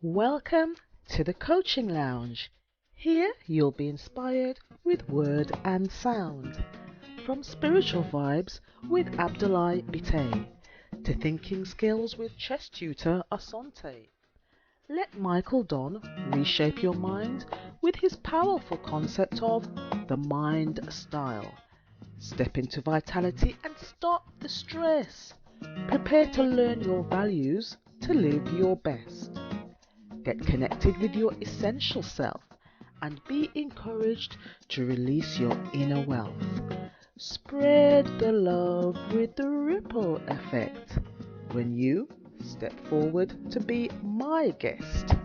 Welcome to the Coaching Lounge. Here you'll be inspired with word and sound. From spiritual vibes with Abdullah Bitay to thinking skills with chess tutor Asante. Let Michael Don reshape your mind with his powerful concept of the mind style. Step into vitality and stop the stress. Prepare to learn your values to live your best. Get connected with your essential self and be encouraged to release your inner wealth. Spread the love with the ripple effect when you step forward to be my guest.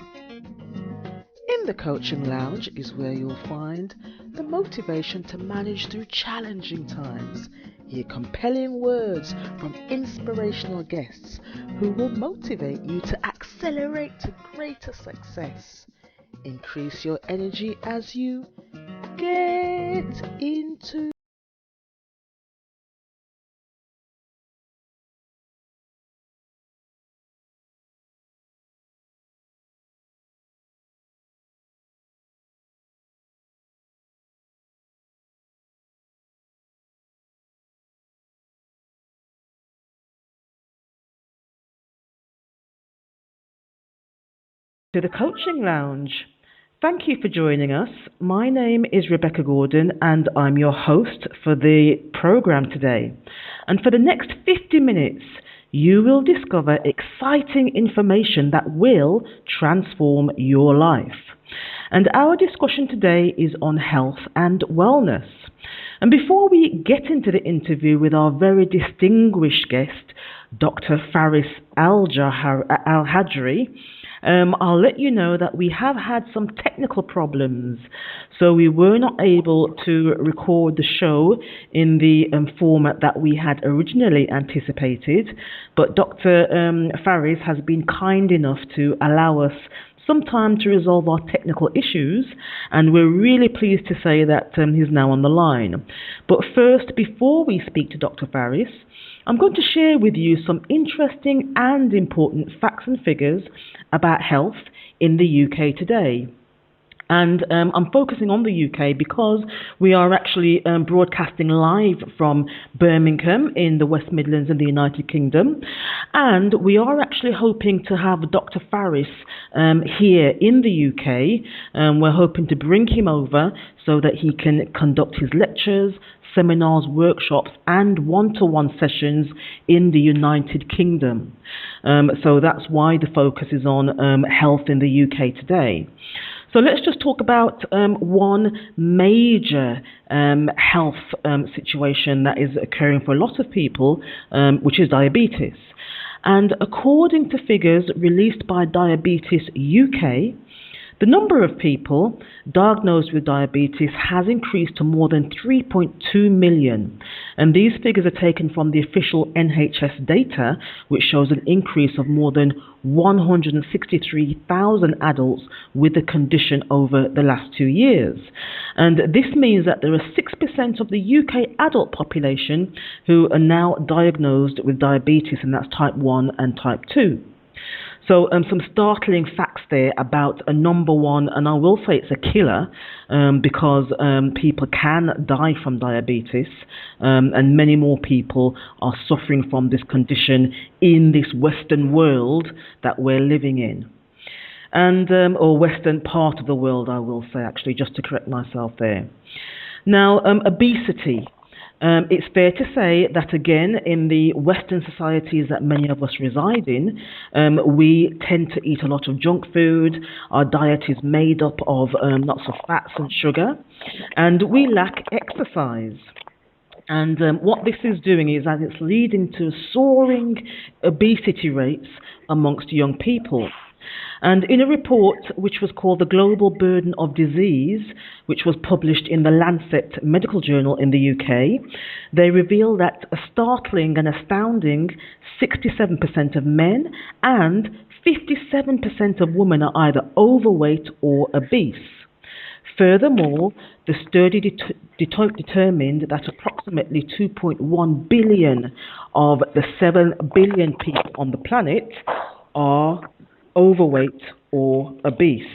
In the Coaching Lounge is where you'll find the motivation to manage through challenging times. Hear compelling words from inspirational guests who will motivate you to accelerate to greater success. Increase your energy as you get into the Coaching Lounge. Thank you for joining us. My name is Rebecca Gordon and I'm your host for the program today. And for the next 50 minutes, you will discover exciting information that will transform your life. And our discussion today is on health and wellness. And before we get into the interview with our very distinguished guest, Dr. Faris AlHajri, I'll let you know that we have had some technical problems, so we were not able to record the show in the format that we had originally anticipated, but Dr. Faris has been kind enough to allow us some time to resolve our technical issues, and we're really pleased to say that he's now on the line. But first, before we speak to Dr. Faris, I'm going to share with you some interesting and important facts and figures about health in the UK today. And I'm focusing on the UK because we are actually broadcasting live from Birmingham in the West Midlands in the United Kingdom. And we are actually hoping to have Dr. Faris here in the UK. We're hoping to bring him over so that he can conduct his lectures, seminars, workshops, and one-to-one sessions in the United Kingdom. So that's why the focus is on health in the UK today. So let's just talk about one major health situation that is occurring for a lot of people, which is diabetes. And according to figures released by Diabetes UK, the number of people diagnosed with diabetes has increased to more than 3.2 million. And these figures are taken from the official NHS data, which shows an increase of more than 163,000 adults with the condition over the last 2 years. And this means that there are 6% of the UK adult population who are now diagnosed with diabetes, and that's type 1 and type 2. So some startling facts there about a number one, and I will say it's a killer because people can die from diabetes, and many more people are suffering from this condition in this Western world that we're living in. And or Western part of the world, I will say, actually, just to correct myself there. Now, obesity. It's fair to say that, again, in the Western societies that many of us reside in, we tend to eat a lot of junk food. Our diet is made up of lots of fats and sugar, and we lack exercise. And what this is doing is that it's leading to soaring obesity rates amongst young people. And in a report which was called The Global Burden of Disease, which was published in the Lancet Medical Journal in the UK, they reveal that a startling and astounding 67% of men and 57% of women are either overweight or obese. Furthermore, the study determined that approximately 2.1 billion of the 7 billion people on the planet are overweight or obese.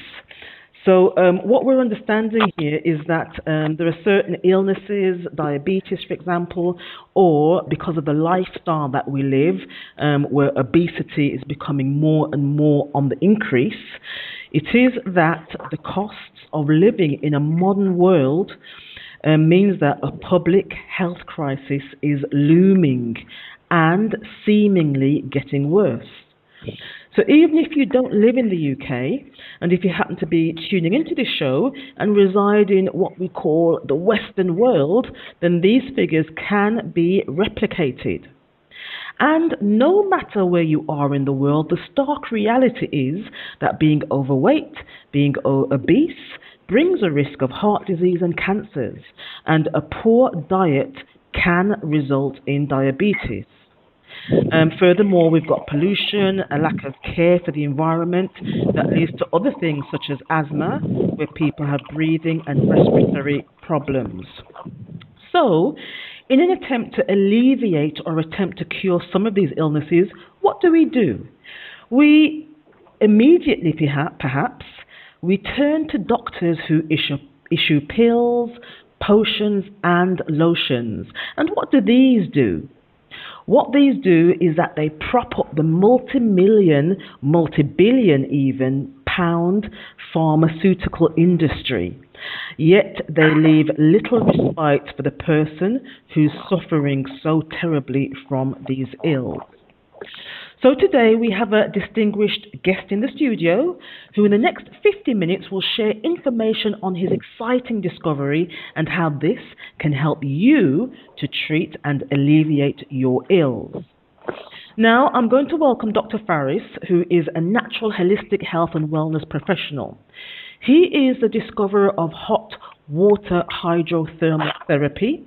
So, what we're understanding here is that there are certain illnesses, diabetes, for example, or because of the lifestyle that we live, where obesity is becoming more and more on the increase. It is that the costs of living in a modern world means that a public health crisis is looming and seemingly getting worse. So even if you don't live in the UK, and if you happen to be tuning into this show and reside in what we call the Western world, then these figures can be replicated. And no matter where you are in the world, the stark reality is that being overweight, being obese, brings a risk of heart disease and cancers, and a poor diet can result in diabetes. Furthermore, we've got pollution, a lack of care for the environment that leads to other things such as asthma, where people have breathing and respiratory problems. So, in an attempt to alleviate or attempt to cure some of these illnesses, what do? We immediately, perhaps, we turn to doctors who issue pills, potions, and lotions. And what do these do? What these do is that they prop up the multi-million, multi-billion even, pound pharmaceutical industry. Yet they leave little respite for the person who's suffering so terribly from these ills. So today we have a distinguished guest in the studio who in the next 50 minutes will share information on his exciting discovery and how this can help you to treat and alleviate your ills. Now I'm going to welcome Dr. Faris, who is a natural holistic health and wellness professional. He is the discoverer of hot water hydrothermal therapy,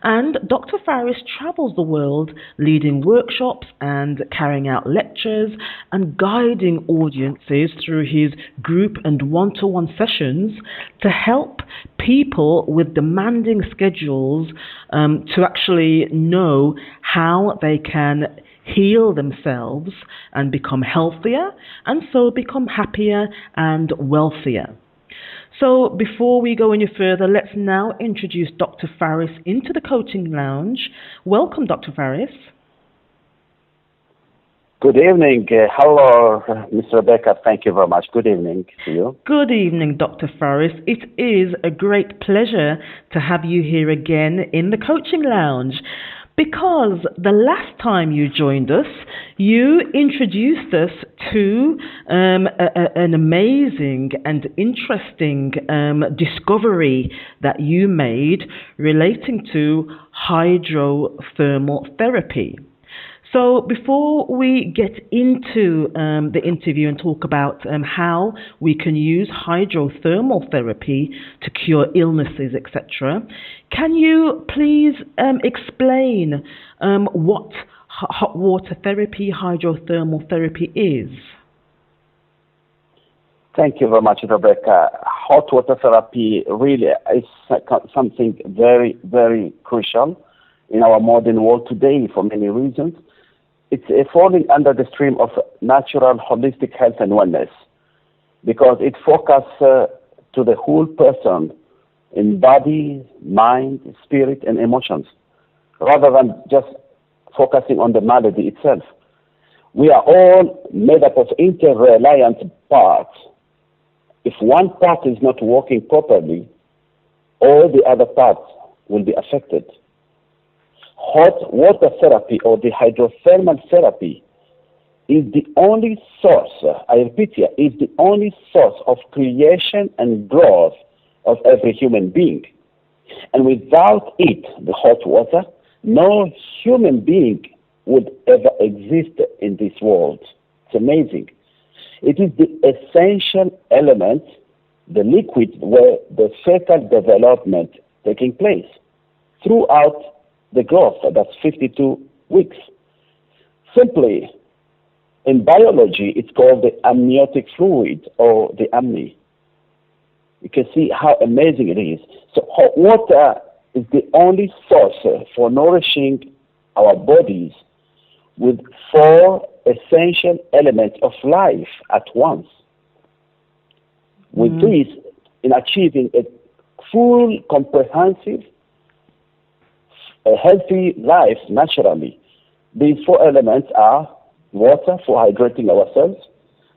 and Dr. Faris travels the world leading workshops and carrying out lectures and guiding audiences through his group and one-to-one sessions to help people with demanding schedules to actually know how they can heal themselves and become healthier, and so become happier and wealthier. So before we go any further, let's now introduce Dr. Faris into the coaching lounge. Welcome, Dr. Faris. Good evening. Hello, Ms. Rebecca. Thank you very much. Good evening to you. Good evening, Dr. Faris. It is a great pleasure to have you here again in the coaching lounge, because the last time you joined us, you introduced us to an amazing and interesting discovery that you made relating to hydrothermal therapy. So before we get into the interview and talk about how we can use hydrothermal therapy to cure illnesses, etc., can you please explain what hot water therapy, hydrothermal therapy is? Thank you very much, Rebecca. Hot water therapy really is something very, very crucial in our modern world today for many reasons. It's falling under the stream of natural holistic health and wellness because it focuses to the whole person in body, mind, spirit, and emotions, rather than just focusing on the malady itself. We are all made up of interreliant parts. If one part is not working properly, all the other parts will be affected. Hot water therapy or the hydrothermal therapy is the only source, I repeat here, is the only source of creation and growth of every human being. And without it, the hot water, no human being would ever exist in this world. It's amazing. It is the essential element, the liquid where the fetal development taking place throughout the growth, that's 52 weeks. Simply, in biology, it's called the amniotic fluid or the amni. You can see how amazing it is. So hot water is the only source for nourishing our bodies with 4 essential elements of life at once. With this, in achieving a full, comprehensive, a healthy life naturally, these four elements are water for hydrating ourselves,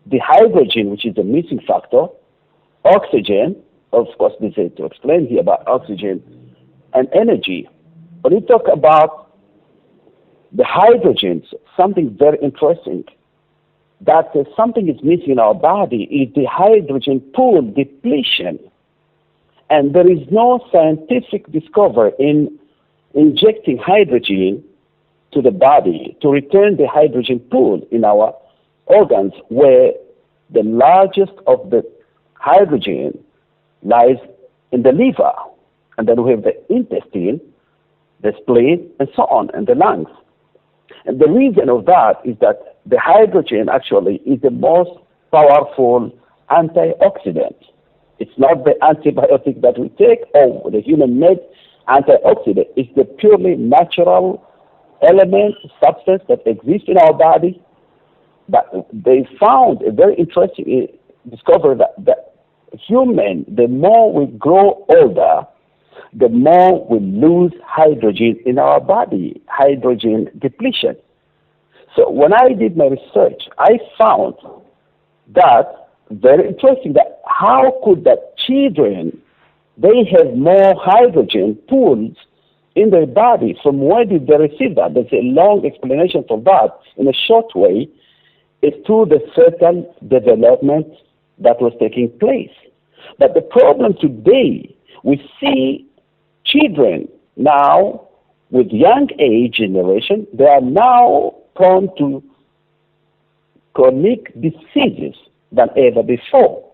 the hydrogen, which is the missing factor, oxygen, of course, this is to explain here about oxygen, and energy. When we talk about the hydrogens, something very interesting, that something is missing in our body is the hydrogen pool depletion. And there is no scientific discovery in injecting hydrogen to the body to return the hydrogen pool in our organs, where the largest of the hydrogen lies in the liver. And then we have the intestine, the spleen, and so on, and the lungs. And the reason of that is that the hydrogen actually is the most powerful antioxidant. It's not the antibiotic that we take or the human-made antioxidant. It's the purely natural element, substance that exists in our body. But they found a very interesting discovery that human, the more we grow older, the more we lose hydrogen in our body, hydrogen depletion. So when I did my research, I found that very interesting, that how could that children, they have more hydrogen pools in their body. From where did they receive that? There's a long explanation for that. In a short way, it's through the fetal development that was taking place. But the problem today, we see children now with young age generation, they are now prone to chronic diseases than ever before.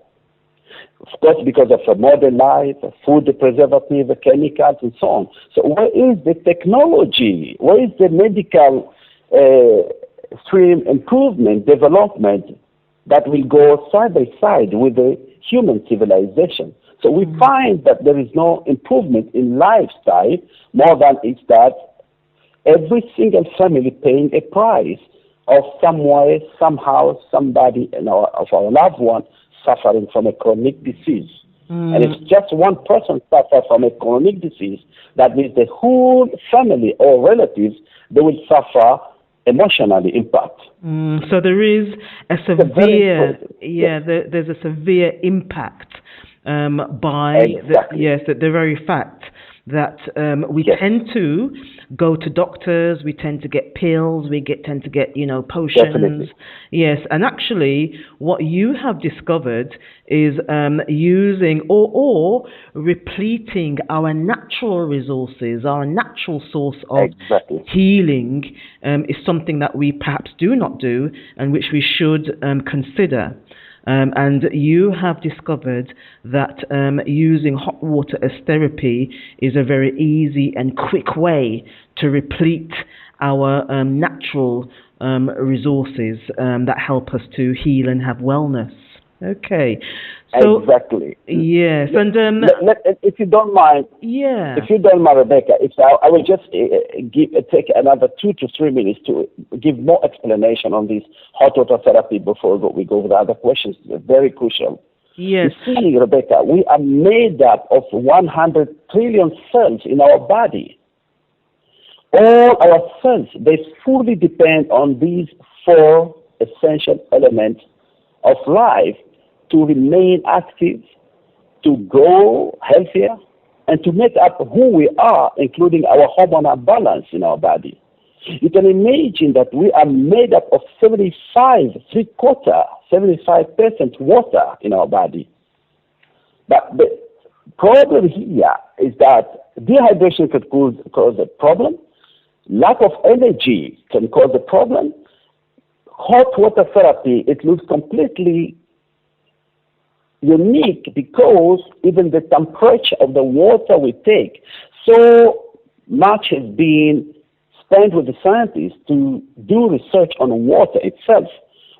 Of course, because of modern life, food, preservative, chemicals, and so on. So where is the technology? Where is the medical stream improvement, development that will go side by side with the human civilization? So we find that there is no improvement in lifestyle more than it's that every single family paying a price of somewhere, somehow, somebody of our loved one suffering from a chronic disease. And if just one person suffers from a chronic disease, that means the whole family or relatives, they will suffer emotionally impact. So there is a severe, there's a severe impact by the very fact that we tend to go to doctors, we tend to get pills, tend to get, potions. Definitely. Yes, and actually what you have discovered is using or repleting our natural resources, our natural source of healing is something that we perhaps do not do and which we should consider. And you have discovered that using hot water as therapy is a very easy and quick way to replete our natural resources that help us to heal and have wellness. Okay. So, exactly. Yes. And if you don't mind, Rebecca, I will just take another 2 to 3 minutes to give more explanation on this hot water therapy before we go with the other questions. They're very crucial. Yes. You see, Rebecca, we are made up of 100 trillion cells in our body. All our cells, they fully depend on these 4 essential elements of life to remain active, to grow healthier, and to make up who we are, including our hormonal balance in our body. You can imagine that we are made up of 75% water in our body. But the problem here is that dehydration could cause a problem. Lack of energy can cause a problem. Hot water therapy, it looks completely unique because even the temperature of the water we take, so much has been spent with the scientists to do research on water itself,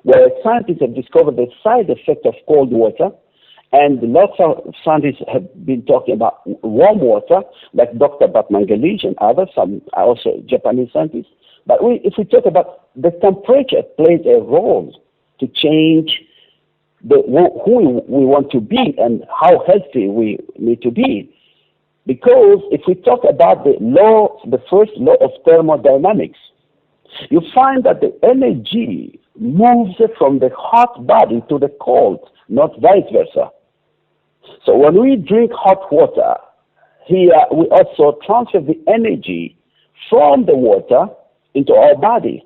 where scientists have discovered the side effect of cold water, and lots of scientists have been talking about warm water, like Dr. Batmangalij and others, some also Japanese scientists, But if we talk about the temperature plays a role to change who we want to be and how healthy we need to be. Because if we talk about the first law of thermodynamics, you find that the energy moves from the hot body to the cold, not vice versa. So when we drink hot water, here we also transfer the energy from the water into our body.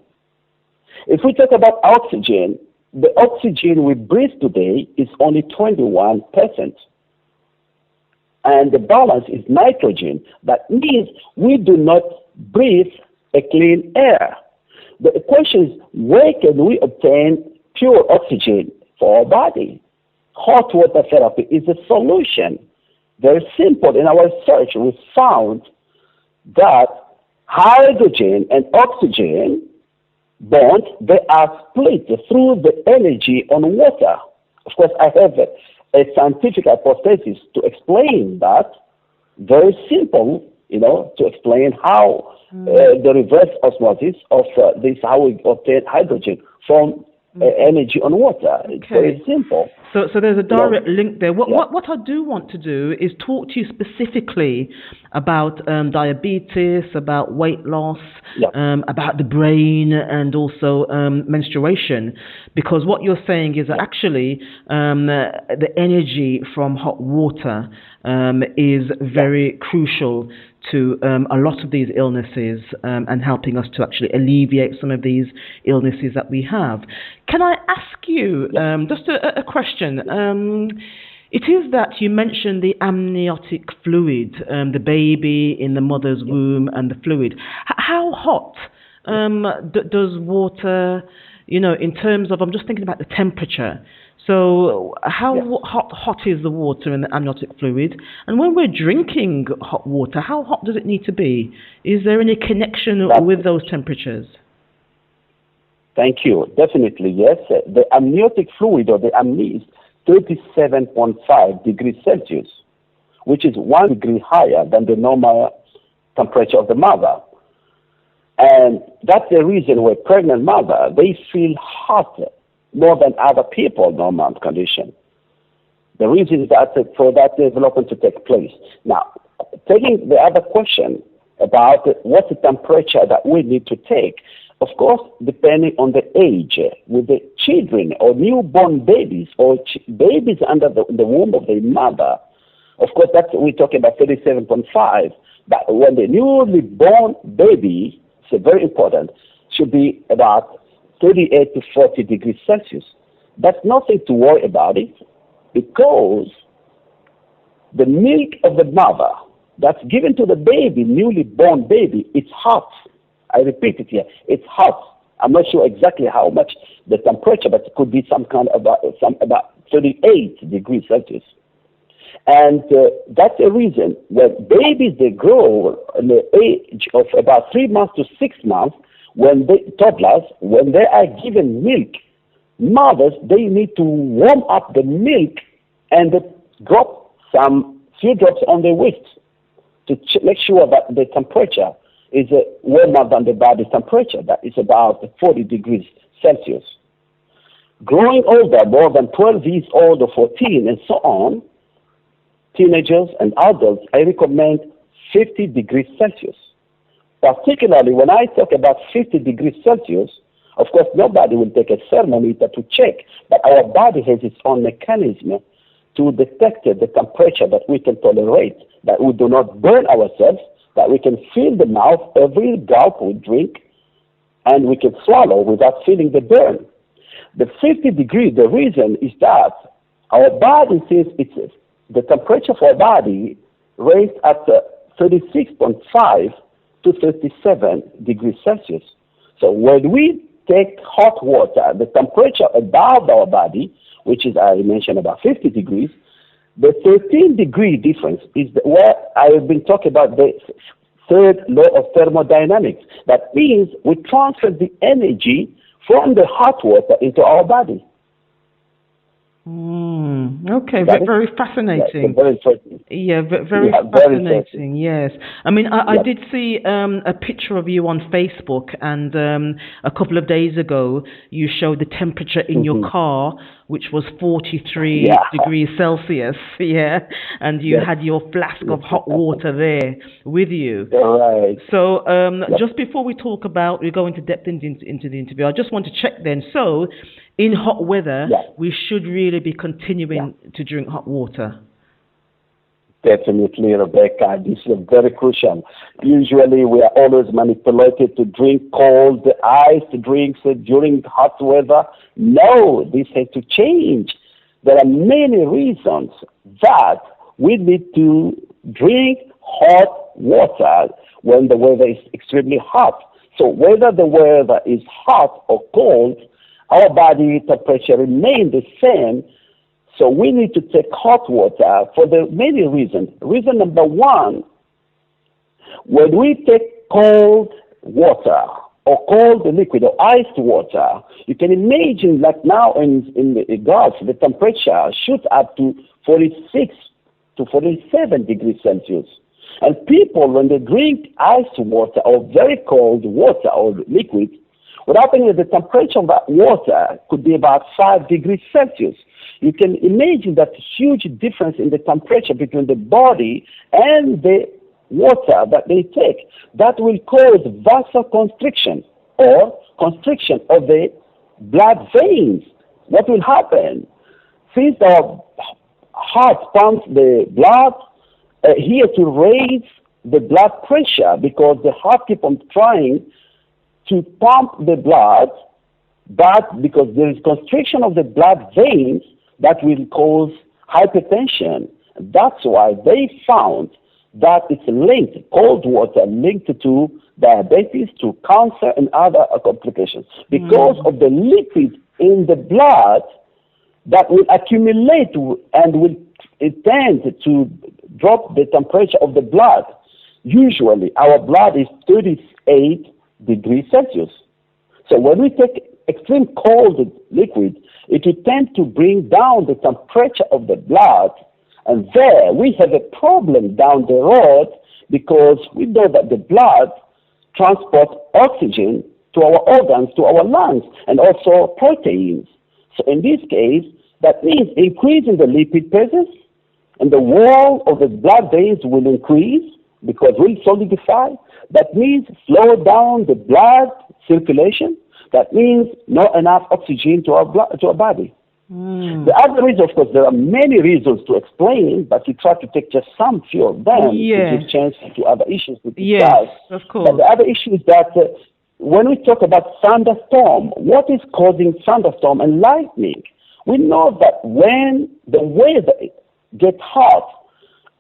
If we talk about oxygen, the oxygen we breathe today is only 21%. And the balance is nitrogen. That means we do not breathe a clean air. The question is, where can we obtain pure oxygen for our body? Hot water therapy is a solution. Very simple. In our research, we found that hydrogen and oxygen bond, they are split through the energy on water. Of course, I have a scientific hypothesis to explain that. Very simple, to explain how the reverse osmosis of this, how we obtain hydrogen from energy on water. It's very simple. So there's a direct link there. What I do want to do is talk to you specifically about diabetes, about weight loss, about the brain, and also menstruation. Because what you're saying is that actually the energy from hot water is very crucial to a lot of these illnesses and helping us to actually alleviate some of these illnesses that we have. Can I ask you just a question? It is that you mentioned the amniotic fluid, the baby in the mother's womb and the fluid. How hot does water, in terms of, I'm just thinking about the temperature. So how hot is the water in the amniotic fluid? And when we're drinking hot water, how hot does it need to be? Is there any connection with those temperatures? Thank you. Definitely, yes. The amniotic fluid, or the amni, is 37.5 degrees Celsius, which is 1 degree higher than the normal temperature of the mother. And that's the reason why pregnant mother, they feel hot more than other people in normal condition. The reason is that for that development to take place. Now, taking the other question about what's the temperature that we need to take, of course, depending on the age, with the children or newborn babies or babies under the womb of the mother, of course, that's we're talking about 37.5. But when the newly born baby, it's very important, should be about 38 to 40 degrees Celsius. That's nothing to worry about it, because the milk of the mother that's given to the baby, newly born baby, it's hot. I repeat it here, it's hot. I'm not sure exactly how much the temperature, but it could be some kind of about 38 degrees Celsius. And that's the reason when babies, they grow in the age of about 3 months to 6 months, toddlers, when they are given milk, mothers, they need to warm up the milk and drop some few drops on their waist to make sure that the temperature is warmer than the body temperature. That is about 40 degrees Celsius. Growing older, more than 12 years old or 14 and so on, teenagers and adults, I recommend 50 degrees Celsius. Particularly when I talk about 50 degrees Celsius, of course, nobody will take a thermometer to check, but our body has its own mechanism to detect the temperature that we can tolerate, that we do not burn ourselves, that we can feel the mouth every gulp we drink, and we can swallow without feeling the burn. The 50 degrees, the reason is that our body, since the temperature for our body raised at 36.5 to 37 degrees Celsius. So when we take hot water, the temperature above our body, which is, I mentioned, about 50 degrees, the 13-degree difference is where I have been talking about the third law of thermodynamics. That means we transfer the energy from the hot water into our body. Okay, Got it? very Yeah, so fascinating. very interesting. Yeah, very Yeah, very interesting. fascinating. Yes, I mean, I Yes. did see a picture of you on Facebook, and a couple of days ago, you showed the temperature in your Hmm. car, which was 43 Yeah. degrees Celsius. Yeah, and you Yes. had your flask Yes. of hot water there with you. You're right. So, Yep. just before we go into depth into the interview, I just want to check then. So, in hot weather, Yeah. we should really be Yeah. continuing to drink hot water. Definitely, Rebecca. This is very crucial. Usually, we are always manipulated to drink cold, iced drinks during hot weather. No, this has to change. There are many reasons that we need to drink hot water when the weather is extremely hot. So, whether the weather is hot or cold, our body temperature remains the same, so we need to take hot water for the many reasons. Reason number one, when we take cold water or cold liquid or iced water, you can imagine like now in the Gulf, the temperature shoots up to 46 to 47 degrees Celsius. And people, when they drink iced water or very cold water or liquid, what happens is the temperature of that water could be about 5 degrees Celsius. You can imagine that huge difference in the temperature between the body and the water that they take. That will cause vasoconstriction or constriction of the blood veins. What will happen? Since the heart pumps the blood here to raise the blood pressure because the heart keeps on trying to pump the blood, but because there is constriction of the blood veins, that will cause hypertension. That's why they found that it's linked, cold water linked to diabetes, to cancer, and other complications. Because of the lipids in the blood that will accumulate and will tend to drop the temperature of the blood. Usually, our blood is 38 degrees Celsius. So when we take extreme cold liquid, it will tend to bring down the temperature of the blood. And there we have a problem down the road because we know that the blood transports oxygen to our organs, to our lungs, and also proteins. So in this case, that means increasing the lipid presence, and the wall of the blood veins will increase because we'll solidify. That means slow down the blood circulation. That means not enough oxygen to our blood, to our body. The other reason, of course, there are many reasons to explain, but we try to take just some few of them to give chance to other issues to discuss. Yes, of But course. the other issue is that when we talk about thunderstorm, what is causing thunderstorm and lightning? We know that when the weather gets hot,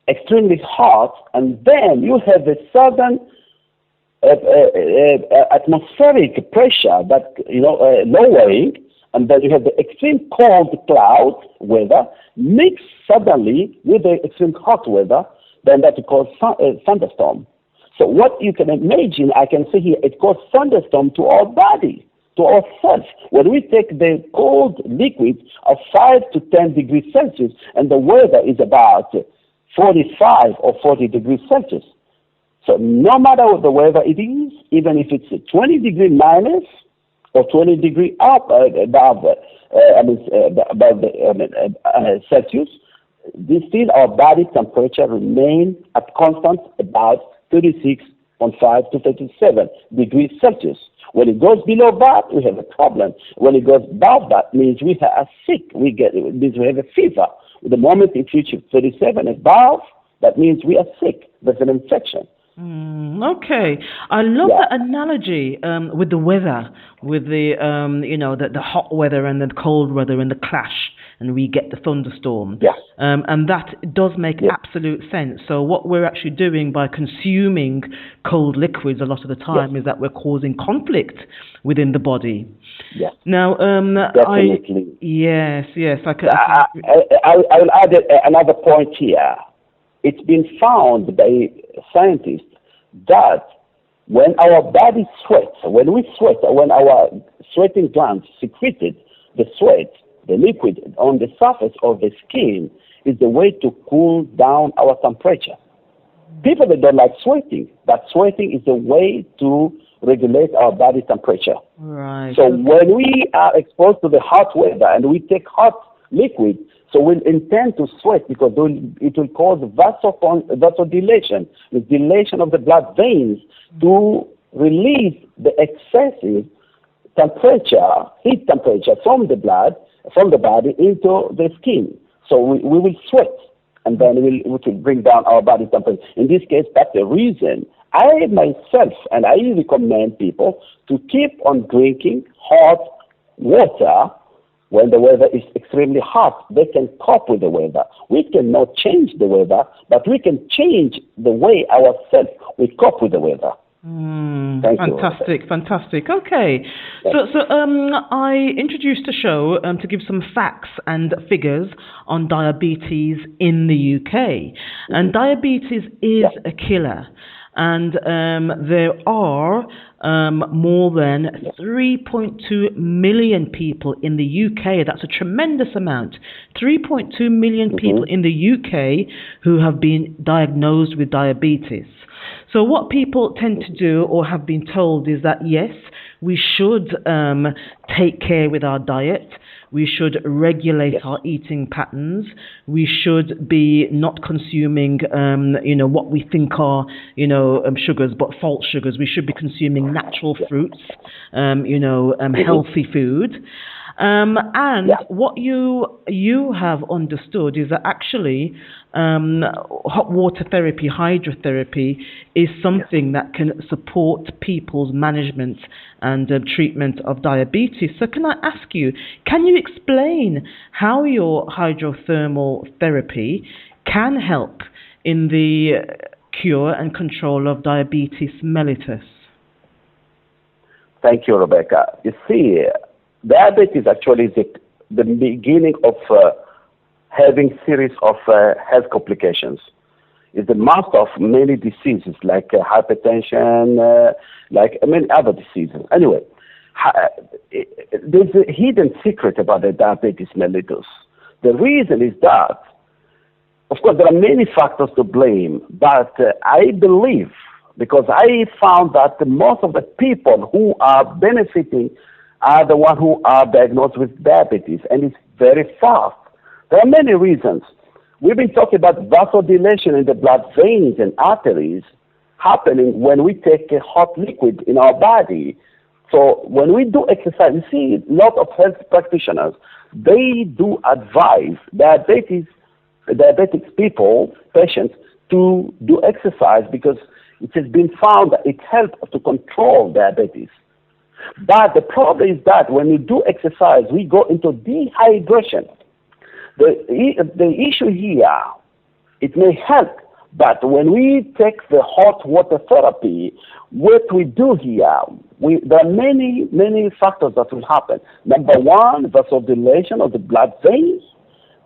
extremely hot, and then you have a sudden atmospheric pressure that lowering, and then you have the extreme cold cloud weather mixed suddenly with the extreme hot weather, then that causes thunderstorm. So what you can imagine, I can say here, it causes thunderstorm to our body, to ourselves. When we take the cold liquid of 5 to 10 degrees Celsius, and the weather is about 45 or 40 degrees Celsius. So no matter what the weather it is, even if it's 20 degree minus or 20 degree up above Celsius, still our body temperature remains at constant about 36.5 to 37 degrees Celsius. When it goes below that, we have a problem. When it goes above that, means we are sick. Means we have a fever. The moment it reaches 37 above, that means we are sick. There's an infection. Okay, I love that analogy with the weather, with the the hot weather and the cold weather and the clash, and we get the thunderstorm. Yeah. And that does make absolute sense. So what we're actually doing by consuming cold liquids a lot of the time is that we're causing conflict within the body. Yeah. Now, definitely. Yes, I can. I will add another point here. It's been found by scientists that when our body sweats, when we sweat, when our sweating glands secreted the sweat, the liquid on the surface of the skin is the way to cool down our temperature. People that don't like sweating, but sweating is the way to regulate our body temperature. Right. So when we are exposed to the hot weather and we take hot liquid, so we'll intend to sweat because it will cause vasodilation, the dilation of the blood veins to release the excessive temperature, heat temperature from the blood, from the body into the skin. So we will sweat, and then we will bring down our body temperature. In this case, that's the reason I myself, and I recommend people to keep on drinking hot water when the weather is extremely hot. They can cope with the weather. We cannot change the weather, but we can change the way ourselves we cope with the weather. Fantastic, fantastic. Okay, yes. so I introduced the show to give some facts and figures on diabetes in the UK, and diabetes is a killer. And there are more than 3.2 million people in the UK. That's a tremendous amount. 3.2 million people in the UK who have been diagnosed with diabetes. So what people tend to do or have been told is that, yes, we should take care with our diet. We should regulate our eating patterns. We should be not consuming, what we think are, sugars, but false sugars. We should be consuming natural fruits, healthy food. And what you have understood is that actually hot water therapy, hydrotherapy, is something that can support people's management and treatment of diabetes. So can I ask you, can you explain how your hydrothermal therapy can help in the cure and control of diabetes mellitus? Thank you, Rebecca. You see, diabetes actually is the beginning of having series of health complications. It's the master of many diseases like hypertension, like many other diseases. Anyway, there's a hidden secret about the diabetes mellitus. The reason is that, of course, there are many factors to blame, but I believe, because I found that most of the people who are benefiting are the ones who are diagnosed with diabetes, and it's very fast. There are many reasons. We've been talking about vasodilation in the blood veins and arteries happening when we take a hot liquid in our body. So when we do exercise, you see a lot of health practitioners, they do advise diabetic people, patients, to do exercise because it has been found that it helps to control diabetes. But the problem is that when you do exercise, we go into dehydration. The issue here, it may help, but when we take the hot water therapy, what we do here, there are many factors that will happen. Number one, vasodilation of the blood veins,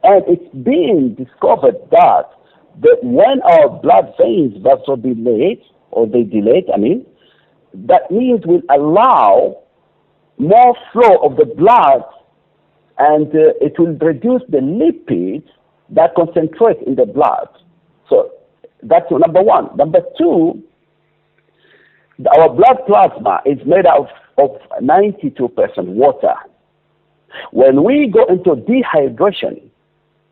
and it's been discovered that when our blood veins vasodilate, or they dilate, that means we'll allow more flow of the blood, and it will reduce the lipids that concentrate in the blood. So that's number one. Number two, our blood plasma is made out of 92% water. When we go into dehydration,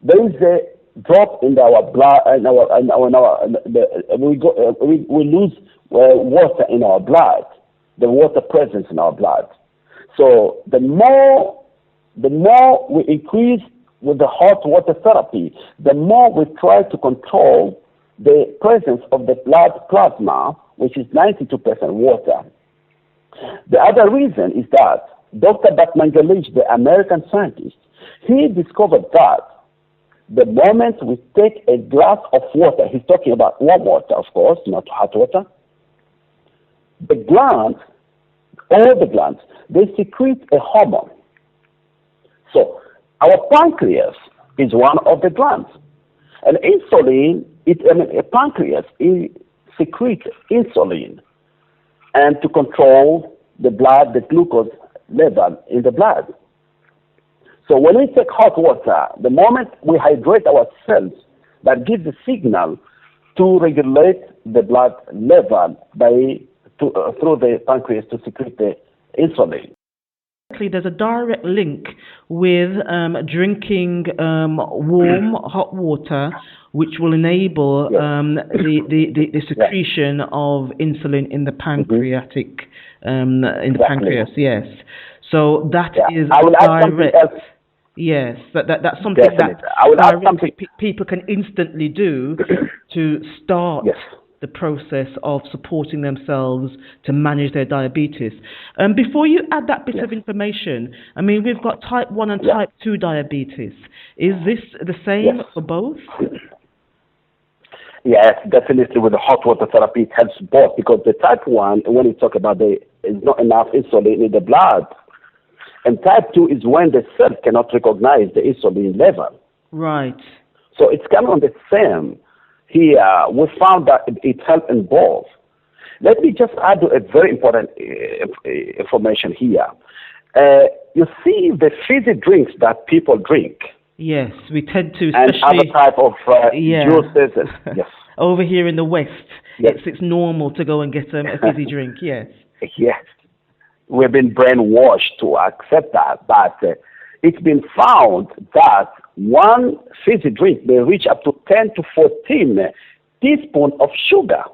there is a drop in our blood, we lose water in our blood, the water presence in our blood. So the more we increase with the hot water therapy, the more we try to control the presence of the blood plasma, which is 92% water. The other reason is that Dr. Batmangalich, the American scientist, he discovered that the moment we take a glass of water, he's talking about warm water, of course, not hot water, the glands, all the glands, they secrete a hormone. So our pancreas is one of the glands. And insulin, a pancreas secretes insulin and to control the blood, the glucose level in the blood. So when we take hot water, the moment we hydrate our cells, that gives a signal to regulate the blood level through the pancreas to secrete the insulin. There's a direct link with drinking warm, hot water, which will enable the secretion of insulin in the pancreatic, pancreas. Yes. So that is I will add something else. Yes, that's something that people can instantly do to start the process of supporting themselves to manage their diabetes. Before you add that bit of information, I mean, we've got type 1 and type 2 diabetes. Is this the same for both? Yes, definitely with the hot water therapy, it helps both, because the type 1, when you talk about there is not enough insulin in the blood. And type 2 is when the cell cannot recognize the insulin level. Right. So it's kind of the same. Here, we found that it helps in both. Let me just add a very important information here. You see the fizzy drinks that people drink. Yes, we tend to, and other type of juices. Yes. Over here in the West, it's normal to go and get a fizzy drink. Yes. Yes. We've been brainwashed to accept that, but it's been found that one fizzy drink may reach up to 10 to 14 teaspoons of sugar.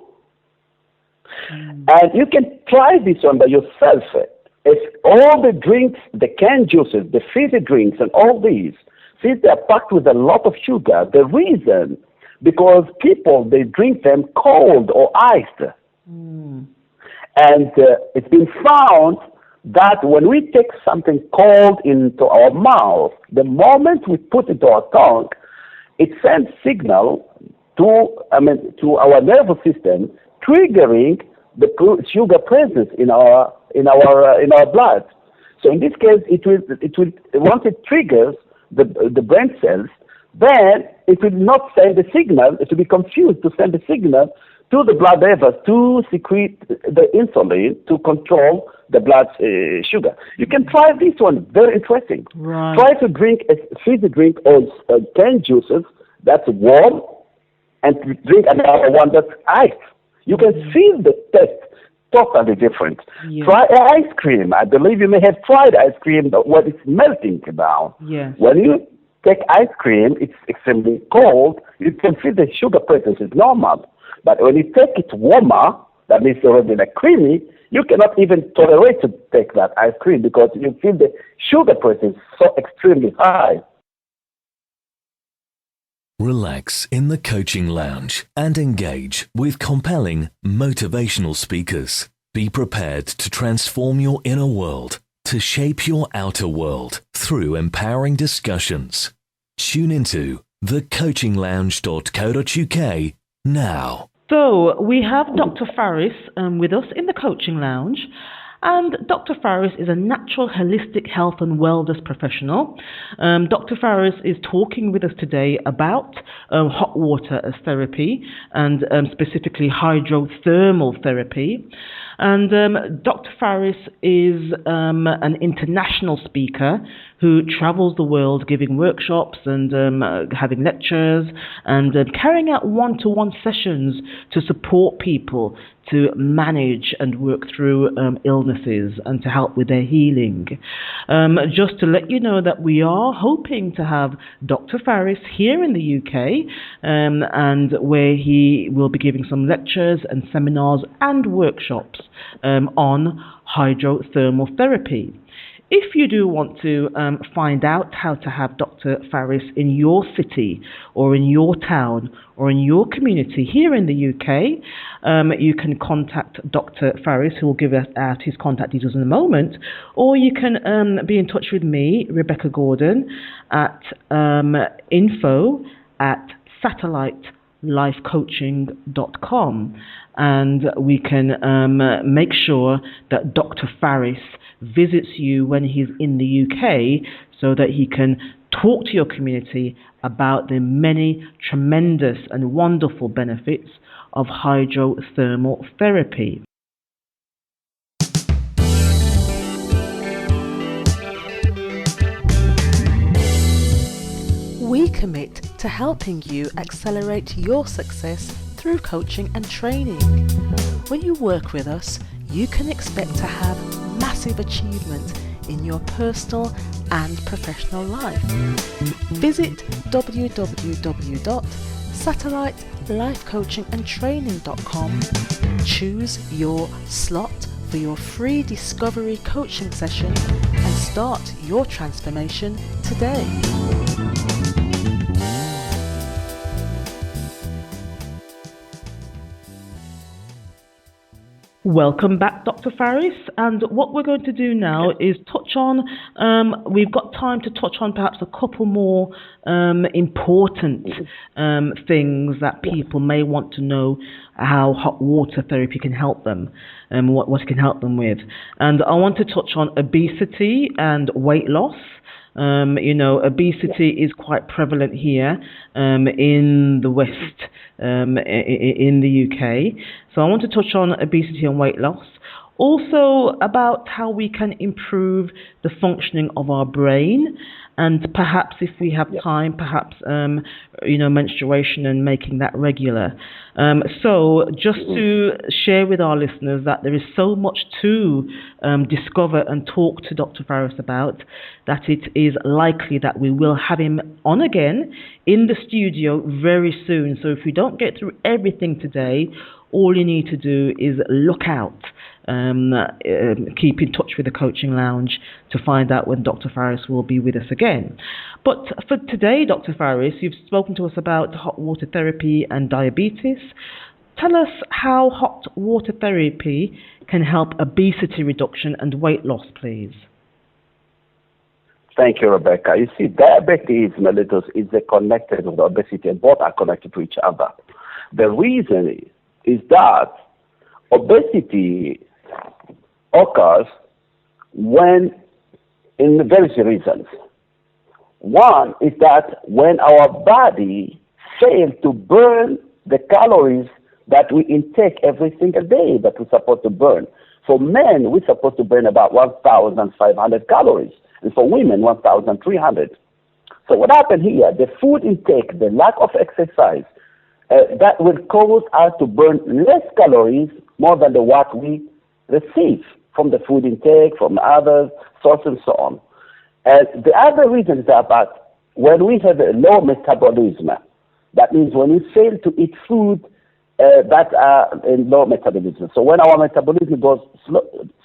And you can try this one by yourself. If all the drinks, the canned juices, the fizzy drinks, and all these, since they're packed with a lot of sugar, the reason, because people, they drink them cold or iced. And it's been found that when we take something cold into our mouth, the moment we put it to our tongue, it sends signal to our nervous system, triggering the sugar presence in our blood. So in this case, it will once it triggers the brain cells, then it will not send the signal. It will be confused to send the signal to the blood levels to secrete the insulin to control the blood sugar. You can try this one. Very interesting. Right. Try to drink a fizzy drink or canned juices that's warm, and drink another one that's iced. You can feel the taste totally different. Yeah. Try ice cream. I believe you may have tried ice cream when it's melting down. Yes. When you take ice cream, it's extremely cold. You can feel the sugar presence is normal. But when you take it warmer, that means already like creamy, you cannot even tolerate to take that ice cream because you feel the sugar presence so extremely high. Relax in the coaching lounge and engage with compelling, motivational speakers. Be prepared to transform your inner world to shape your outer world through empowering discussions. Tune into thecoachinglounge.co.uk now. So we have Dr. Faris with us in the coaching lounge. And Dr. Faris is a natural holistic health and wellness professional. Dr. Faris is talking with us today about hot water as therapy and specifically hydrothermal therapy. And Dr. Faris is an international speaker who travels the world giving workshops and having lectures and carrying out one-to-one sessions to support people to manage and work through illnesses and to help with their healing. Just to let you know that we are hoping to have Dr. Faris here in the UK and where he will be giving some lectures and seminars and workshops on hydrothermal therapy. If you do want to find out how to have Dr. Faris in your city or in your town or in your community here in the UK, you can contact Dr. Faris, who will give us out his contact details in a moment, or you can be in touch with me, Rebecca Gordon, at info@satellitelifecoaching.com, and we can make sure that Dr. Faris visits you when he's in the UK so that he can talk to your community about the many tremendous and wonderful benefits of hydrothermal therapy. commit to helping you accelerate your success through coaching and training. When you work with us, you can expect to have massive achievement in your personal and professional life. Visit www.satellitelifecoachingandtraining.com. Choose your slot for your free discovery coaching session and start your transformation today. Welcome back, Dr. Faris. And what we're going to do now is touch on, we've got time to touch on perhaps a couple more important things that people may want to know how hot water therapy can help them, and what it can help them with. And I want to touch on obesity and weight loss. Obesity is quite prevalent here in the West, in the UK. So I want to touch on obesity and weight loss. Also about how we can improve the functioning of our brain, and perhaps if we have time, perhaps menstruation and making that regular. So just to share with our listeners that there is so much to discover and talk to Dr. Faris about, that it is likely that we will have him on again in the studio very soon. So if we don't get through everything today, all you need to do is look out. Keep in touch with the Coaching Lounge to find out when Dr. Faris will be with us again. But for today, Dr. Faris, you've spoken to us about hot water therapy and diabetes. Tell us how hot water therapy can help obesity reduction and weight loss, please. Thank you, Rebecca. You see, diabetes mellitus is connected with obesity, and both are connected to each other. The reason is that obesity occurs when, in various reasons. One is that when our body fails to burn the calories that we intake every single day that we're supposed to burn. For men, we're supposed to burn about 1,500 calories, and for women, 1,300. So what happened here, the food intake, the lack of exercise, that will cause us to burn less calories more than what we receive from the food intake, from other sources, and so on. And the other reason is that when we have a low metabolism, that means when we fail to eat food that are in low metabolism. So when our metabolism goes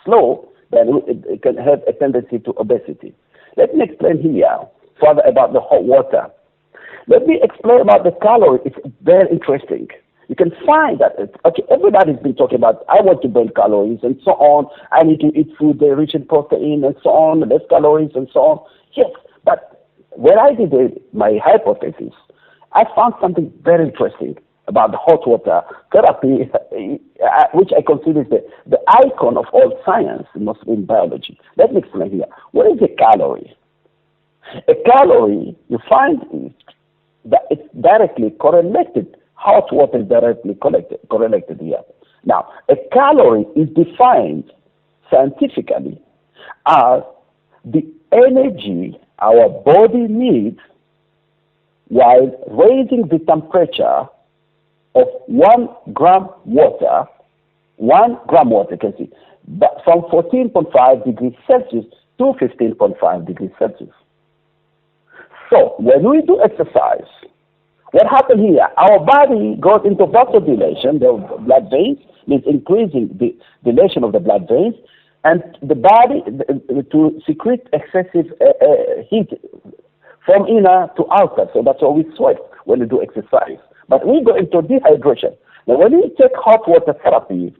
slow, then it can have a tendency to obesity. Let me explain here further about the hot water. Let me explain about the calorie. It's very interesting. You can find that, everybody's been talking about, I want to burn calories and so on. I need to eat food rich in protein and so on, less calories and so on. Yes, but when I did my hypothesis, I found something very interesting about the hot water therapy, which I consider is the icon of all science, in biology. Let me explain here. What is a calorie? A calorie, you find that it's directly correlated. Hot water is directly correlated here. Now, a calorie is defined scientifically as the energy our body needs while raising the temperature of 1 gram water, you can see, but from 14.5 degrees Celsius to 15.5 degrees Celsius. So when we do exercise, what happens here? Our body goes into vasodilation, the blood veins, means increasing the dilation of the blood veins, and the body to secrete excessive heat from inner to outer. So that's why we sweat when we do exercise. But we go into dehydration. Now, when you take hot water therapy,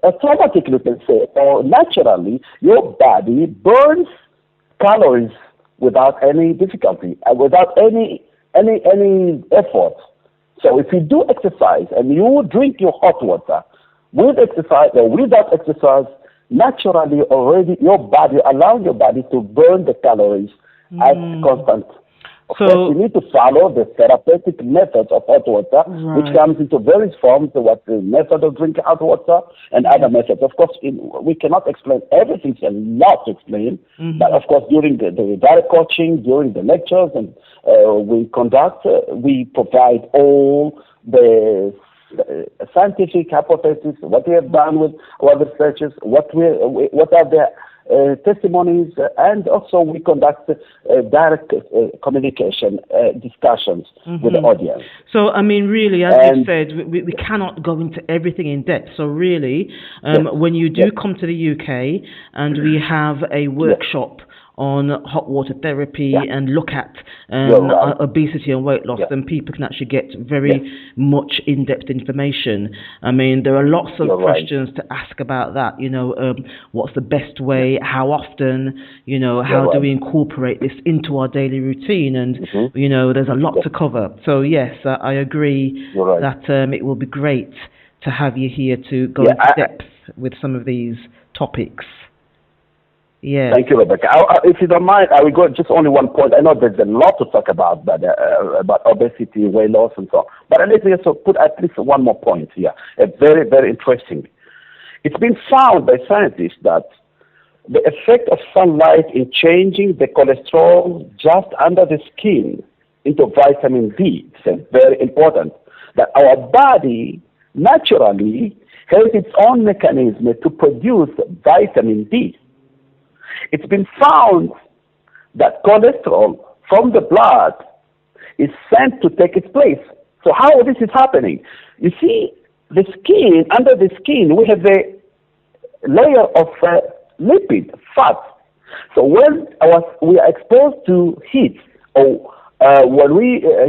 automatically, you can say, or naturally, your body burns calories without any difficulty, without any effort. So if you do exercise and you drink your hot water with exercise or without exercise, naturally already your body allows your body to burn the calories at constant Of course, you need to follow the therapeutic methods of hot water, which comes into various forms, what the method of drinking hot water and other methods. Of course, we cannot explain everything, a lot to explain, but of course, during the direct coaching, during the lectures, and we provide all the scientific hypotheses, what we have done with our researchers, what are the testimonies, and also we conduct direct communication discussions with the audience. So, I mean, really, as you said, we cannot go into everything in depth. So, really, when you do come to the UK and we have a workshop on hot water therapy and look at obesity and weight loss, then people can actually get very much in-depth information. I mean, there are lots of questions to ask about that. You know, what's the best way? How often? You know, how do we incorporate this into our daily routine? And you know, there's a lot to cover. So yes, I agree that it will be great to have you here to go into depth with some of these topics. Yeah. Thank you, Rebecca. If you don't mind, I will go just only one point. I know there's a lot to talk about obesity, weight loss, and so on. But let me also put at least one more point here. Very, very interesting. It's been found by scientists that the effect of sunlight in changing the cholesterol just under the skin into vitamin D is very important. That our body naturally has its own mechanism to produce vitamin D. It's been found that cholesterol from the blood is sent to take its place. So how this is happening? You see, the skin, under the skin, we have a layer of lipid, fat. So when we are exposed to heat, or when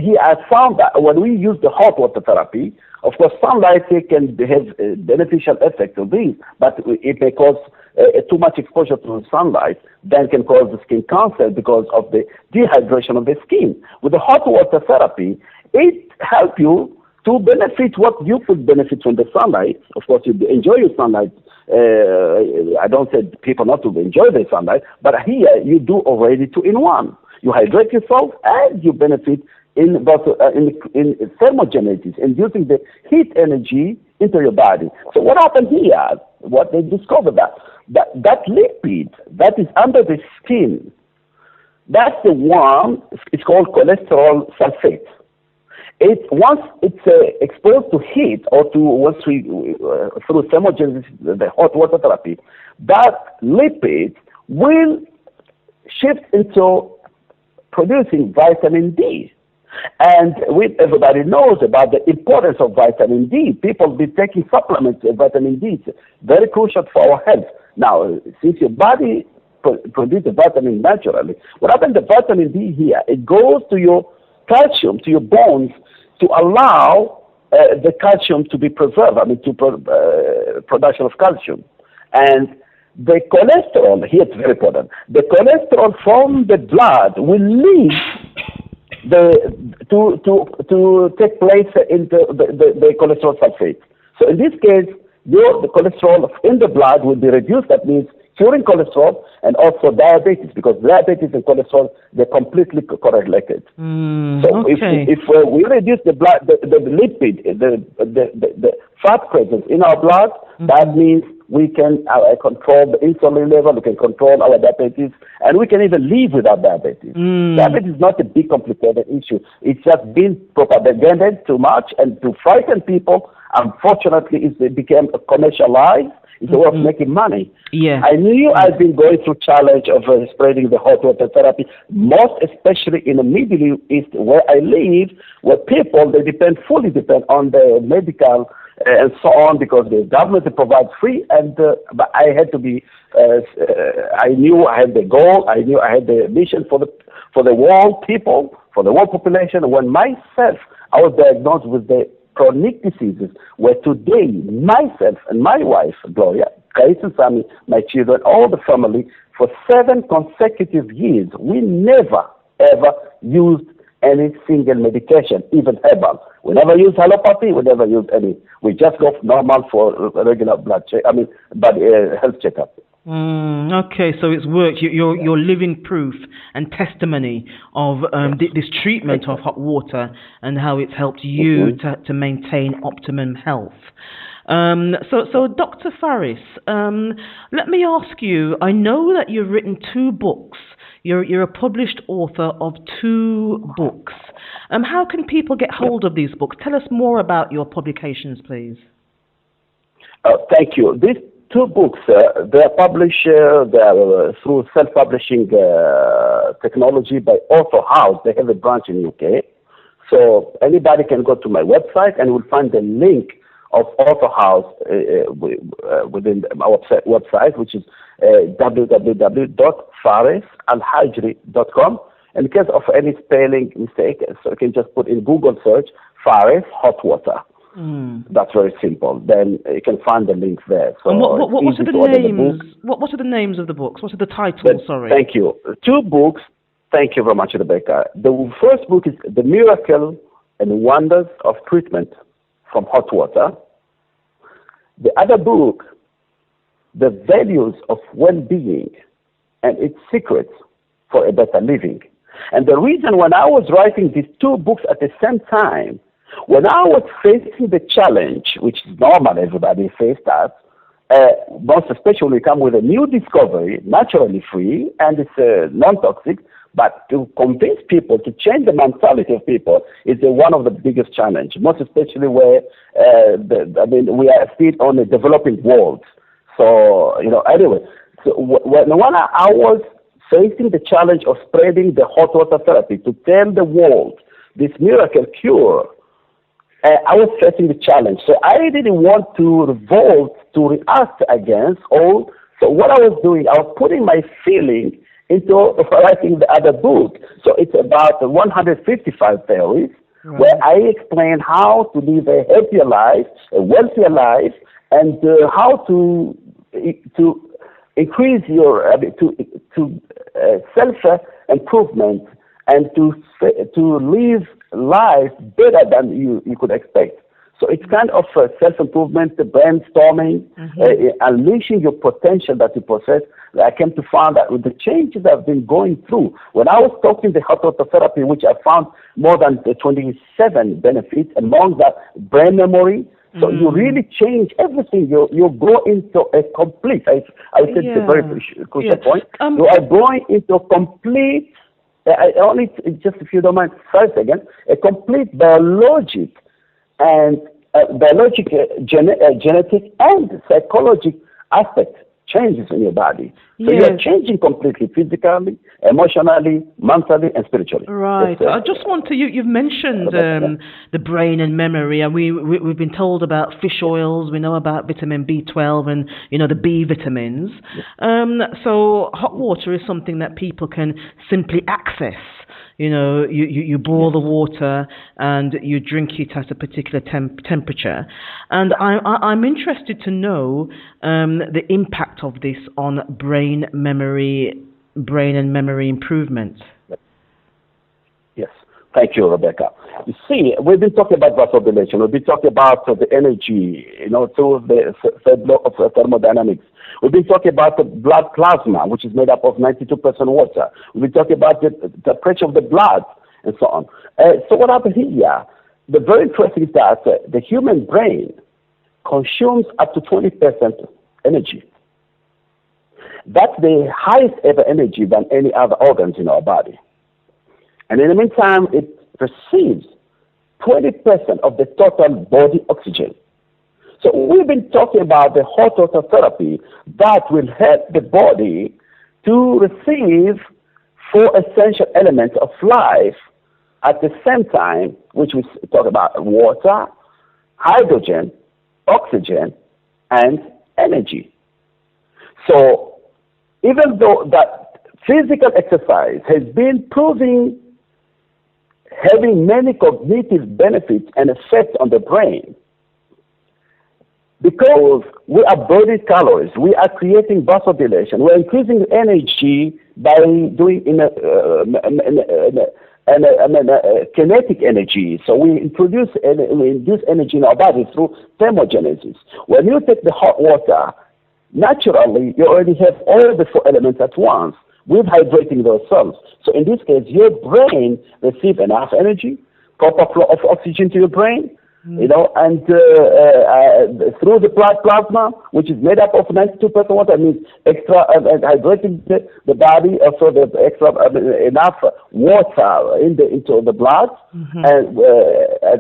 he has found that when we use the hot water therapy, of course, sunlight can have beneficial effects of these, but it may cause too much exposure to sunlight, then can cause the skin cancer because of the dehydration of the skin. With the hot water therapy, it helps you to benefit what you could benefit from the sunlight. Of course, you enjoy your sunlight. I don't say people not to enjoy the sunlight, but here you do already 2-in-1. You hydrate yourself and you benefit in thermogenesis, inducing the heat energy into your body. So what happened here? What they discovered that lipid that is under the skin, that's the one. It's called cholesterol sulfate. Once it's exposed to heat or through thermogenesis, the hot water therapy, that lipid will shift into producing vitamin D. And everybody knows about the importance of vitamin D. People be taking supplements of vitamin D. It's very crucial for our health. Now, since your body produces vitamin naturally, what happens to vitamin D here? It goes to your calcium, to your bones, to allow the calcium to be preserved, production of calcium. And the cholesterol, here it's very important, the cholesterol from the blood will leave to take place in the cholesterol sulfate. So in this case, the cholesterol in the blood will be reduced. That means curing cholesterol and also diabetes, because diabetes and cholesterol, they're completely correlated. So if we reduce the blood, the lipid, the fat presence in our blood, that means we can control the insulin level, we can control our diabetes, and we can even live without diabetes. Diabetes is not a big complicated issue. It's just been propagated too much and to frighten people. Unfortunately, it became commercialized. It's a way of making money. Yeah. I knew I've been going through challenge of spreading the hot water therapy, most especially in the Middle East where I live, where people, they fully depend on the medical and so on, because the government provides free, and but I had to be, I knew I had the goal, I knew I had the mission for the world people, for the world population. When myself, I was diagnosed with the chronic diseases, where today myself and my wife, Gloria, Kais and Sami, my children, all the family, for 7 consecutive years, we never, ever used any single medication, even herbal. We never use allopathy, we never use any. We just go normal for regular blood check, health checkup. Okay, so it's worked. You're living proof and testimony of this treatment of hot water and how it's helped you to maintain optimum health. So Dr. Faris, let me ask you, I know that you've written 2 books. You're a published author of 2 books. How can people get hold of these books? Tell us more about your publications, please. Thank you. These 2 books, they are published through self-publishing technology by Author House. They have a branch in UK. So anybody can go to my website and will find the link of Author House within our website, which is www.FarisAlHajri.com. In case of any spelling mistake, so you can just put in Google search Faris hot water. That's very simple. Then you can find the links there. So and what are the names? What are the names of the books? What are the titles? Sorry. Thank you. 2 books. Thank you very much, Rebecca. The first book is The Miracle and Wonders of Treatment from Hot Water. The other book, The Values of Well-Being and Its Secrets for a Better Living. And the reason when I was writing these 2 books at the same time, when I was facing the challenge, which is normal, everybody faced that, most especially when we come with a new discovery, naturally free, and it's non-toxic, but to convince people, to change the mentality of people is one of the biggest challenges, most especially where, we are still on a developing world. So, anyway, so when I was facing the challenge of spreading the hot water therapy to tell the world this miracle cure, I was facing the challenge. So I didn't want to revolt, to react against all. So what I was doing, I was putting my feeling into writing the other book. So it's about 155 theories, where I explain how to live a healthier life, a wealthier life, and how to increase your self-improvement and to live life better than you could expect. So it's kind of self-improvement, brainstorming, unleashing your potential that you possess. I came to find that with the changes I've been going through, when I was talking the hot water therapy, which I found more than 27 benefits, among that brain memory. So you really change everything. You go into a complete, I said it's a very crucial point. You are going into a complete, just if you don't mind, first again, a complete biologic and genetic and psychological aspect changes in your body. So you're changing completely, physically, emotionally, mentally, and spiritually. Right. Yes, I just want to, you've mentioned the brain and memory, and we've been told about fish oils, we know about vitamin B12 and, the B vitamins. So hot water is something that people can simply access. You boil the water and you drink it at a particular temperature. And I'm interested to know the impact of this on brain and memory improvement. Yes. Thank you, Rebecca. You see, we've been talking about vasodilation. We've been talking about the energy, through the third law of thermodynamics. We've been talking about the blood plasma, which is made up of 92% water. We've been talking about the pressure of the blood and so on. So what happened here? The very interesting is that the human brain consumes up to 20% energy. That's the highest ever energy than any other organs in our body. And in the meantime, it receives 20% of the total body oxygen. So we've been talking about the hot water therapy that will help the body to receive 4 essential elements of life at the same time, which we talk about water, hydrogen, oxygen, and energy. So even though that physical exercise has been proving having many cognitive benefits and effects on the brain, because we are burning calories, we are creating vasodilation, we are increasing energy by doing kinetic energy. So we induce energy in our body through thermogenesis. When you take the hot water, naturally, you already have all the four elements at once with hydrating those cells. So in this case, your brain receives enough energy, proper flow of oxygen to your brain, and through the blood plasma, which is made up of 92% water, means extra hydrating the body, also the extra enough water into the blood, and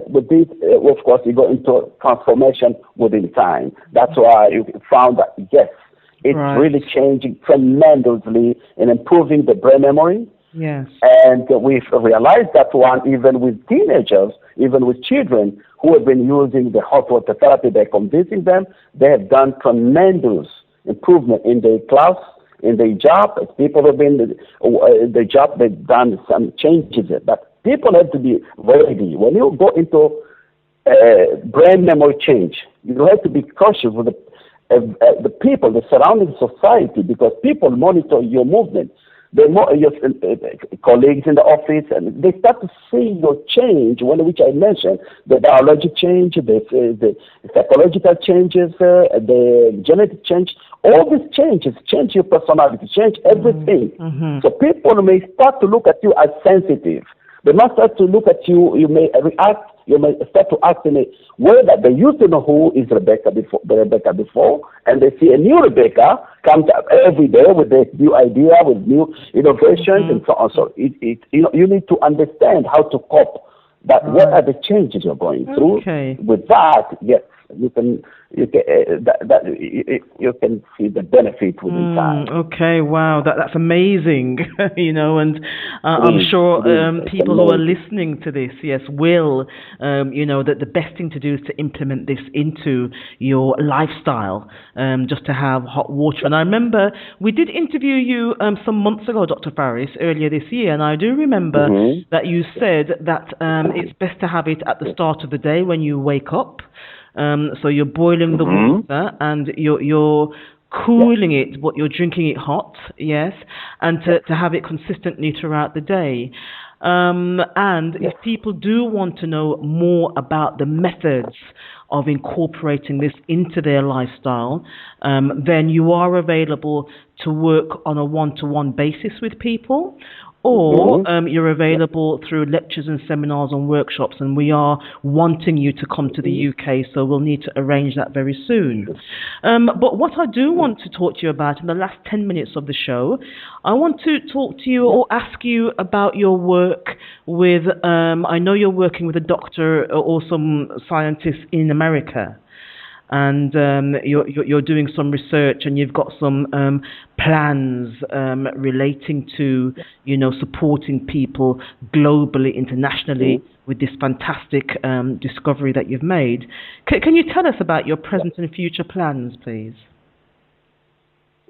with this, of course, you go into transformation within time. That's why you found that yes, it's really changing tremendously in improving the brain memory. Yes. And we've realized that one even with teenagers, even with children who have been using the hot water therapy by convincing them, they have done tremendous improvement in their class, in their job. As people have been the job, they've done some changes. But people have to be ready. When you go into brain memory change, you have to be cautious with the people, the surrounding society, because people monitor your movement. Your colleagues in the office, and they start to see your change, which I mentioned, the biologic change, the psychological changes, the genetic change. All these changes change your personality, change everything. So people may start to look at you as sensitive. They must start to look at you. You may react. You may start to act in a way that they used to know who is Rebecca before, and they see a new Rebecca comes up every day with a new idea, with new innovations, and so on. So you need to understand how to cope. But what are the changes you're going through? With that, yes, you can see the benefit within time. Okay, wow, that's amazing. And I'm sure people who are listening to this, yes, will, that the best thing to do is to implement this into your lifestyle, just to have hot water. And I remember we did interview you some months ago, Dr. Faris, earlier this year, and I do remember that you said that it's best to have it at the start of the day when you wake up. So you're boiling the water and you're cooling it, but you're drinking it hot, yes, and to have it consistently throughout the day. And if people do want to know more about the methods of incorporating this into their lifestyle, then you are available to work on a one-to-one basis with people, or you're available through lectures and seminars and workshops, and we are wanting you to come to the UK, so we'll need to arrange that very soon. But what I do want to talk to you about in the last 10 minutes of the show, I want to talk to you or ask you about your work with, I know you're working with a doctor or some scientists in America. And you're doing some research, and you've got some plans relating to, supporting people globally, internationally, with this fantastic discovery that you've made. Can you tell us about your present and future plans, please?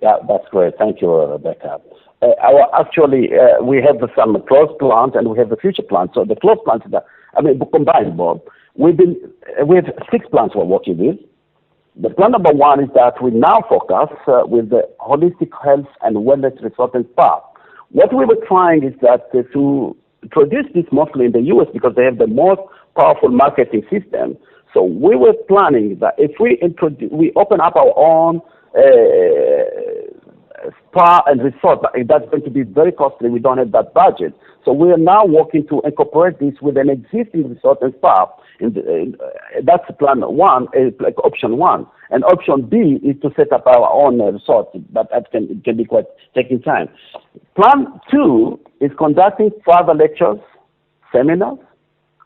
Yeah, that's great. Thank you, Rebecca. We have some closed plans and we have the future plans. So the closed plans, combined both. We have 6 plans we're working with. The plan number 1 is that we now focus with the holistic health and wellness resort and spa. What we were trying is that to introduce this mostly in the U.S. because they have the most powerful marketing system. So we were planning that if we open up our own spa and resort, but that's going to be very costly. We don't have that budget. So we are now working to incorporate this with an existing resort and spa. That's plan 1, like option 1. And option B is to set up our own resort, but that can be quite taking time. Plan 2 is conducting further lectures, seminars,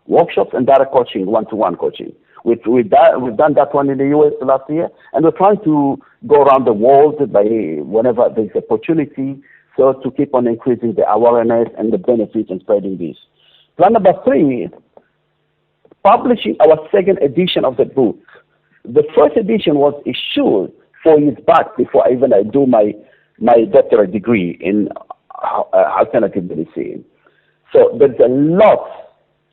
workshops, and data coaching, one-to-one coaching. We've done that one in the U.S. last year, and we're trying to go around the world whenever there's opportunity, so to keep on increasing the awareness and the benefits and spreading this. Plan number 3, publishing our 2nd edition of the book. The first edition was issued 4 years back before I do my doctorate degree in alternative medicine. So there's a lot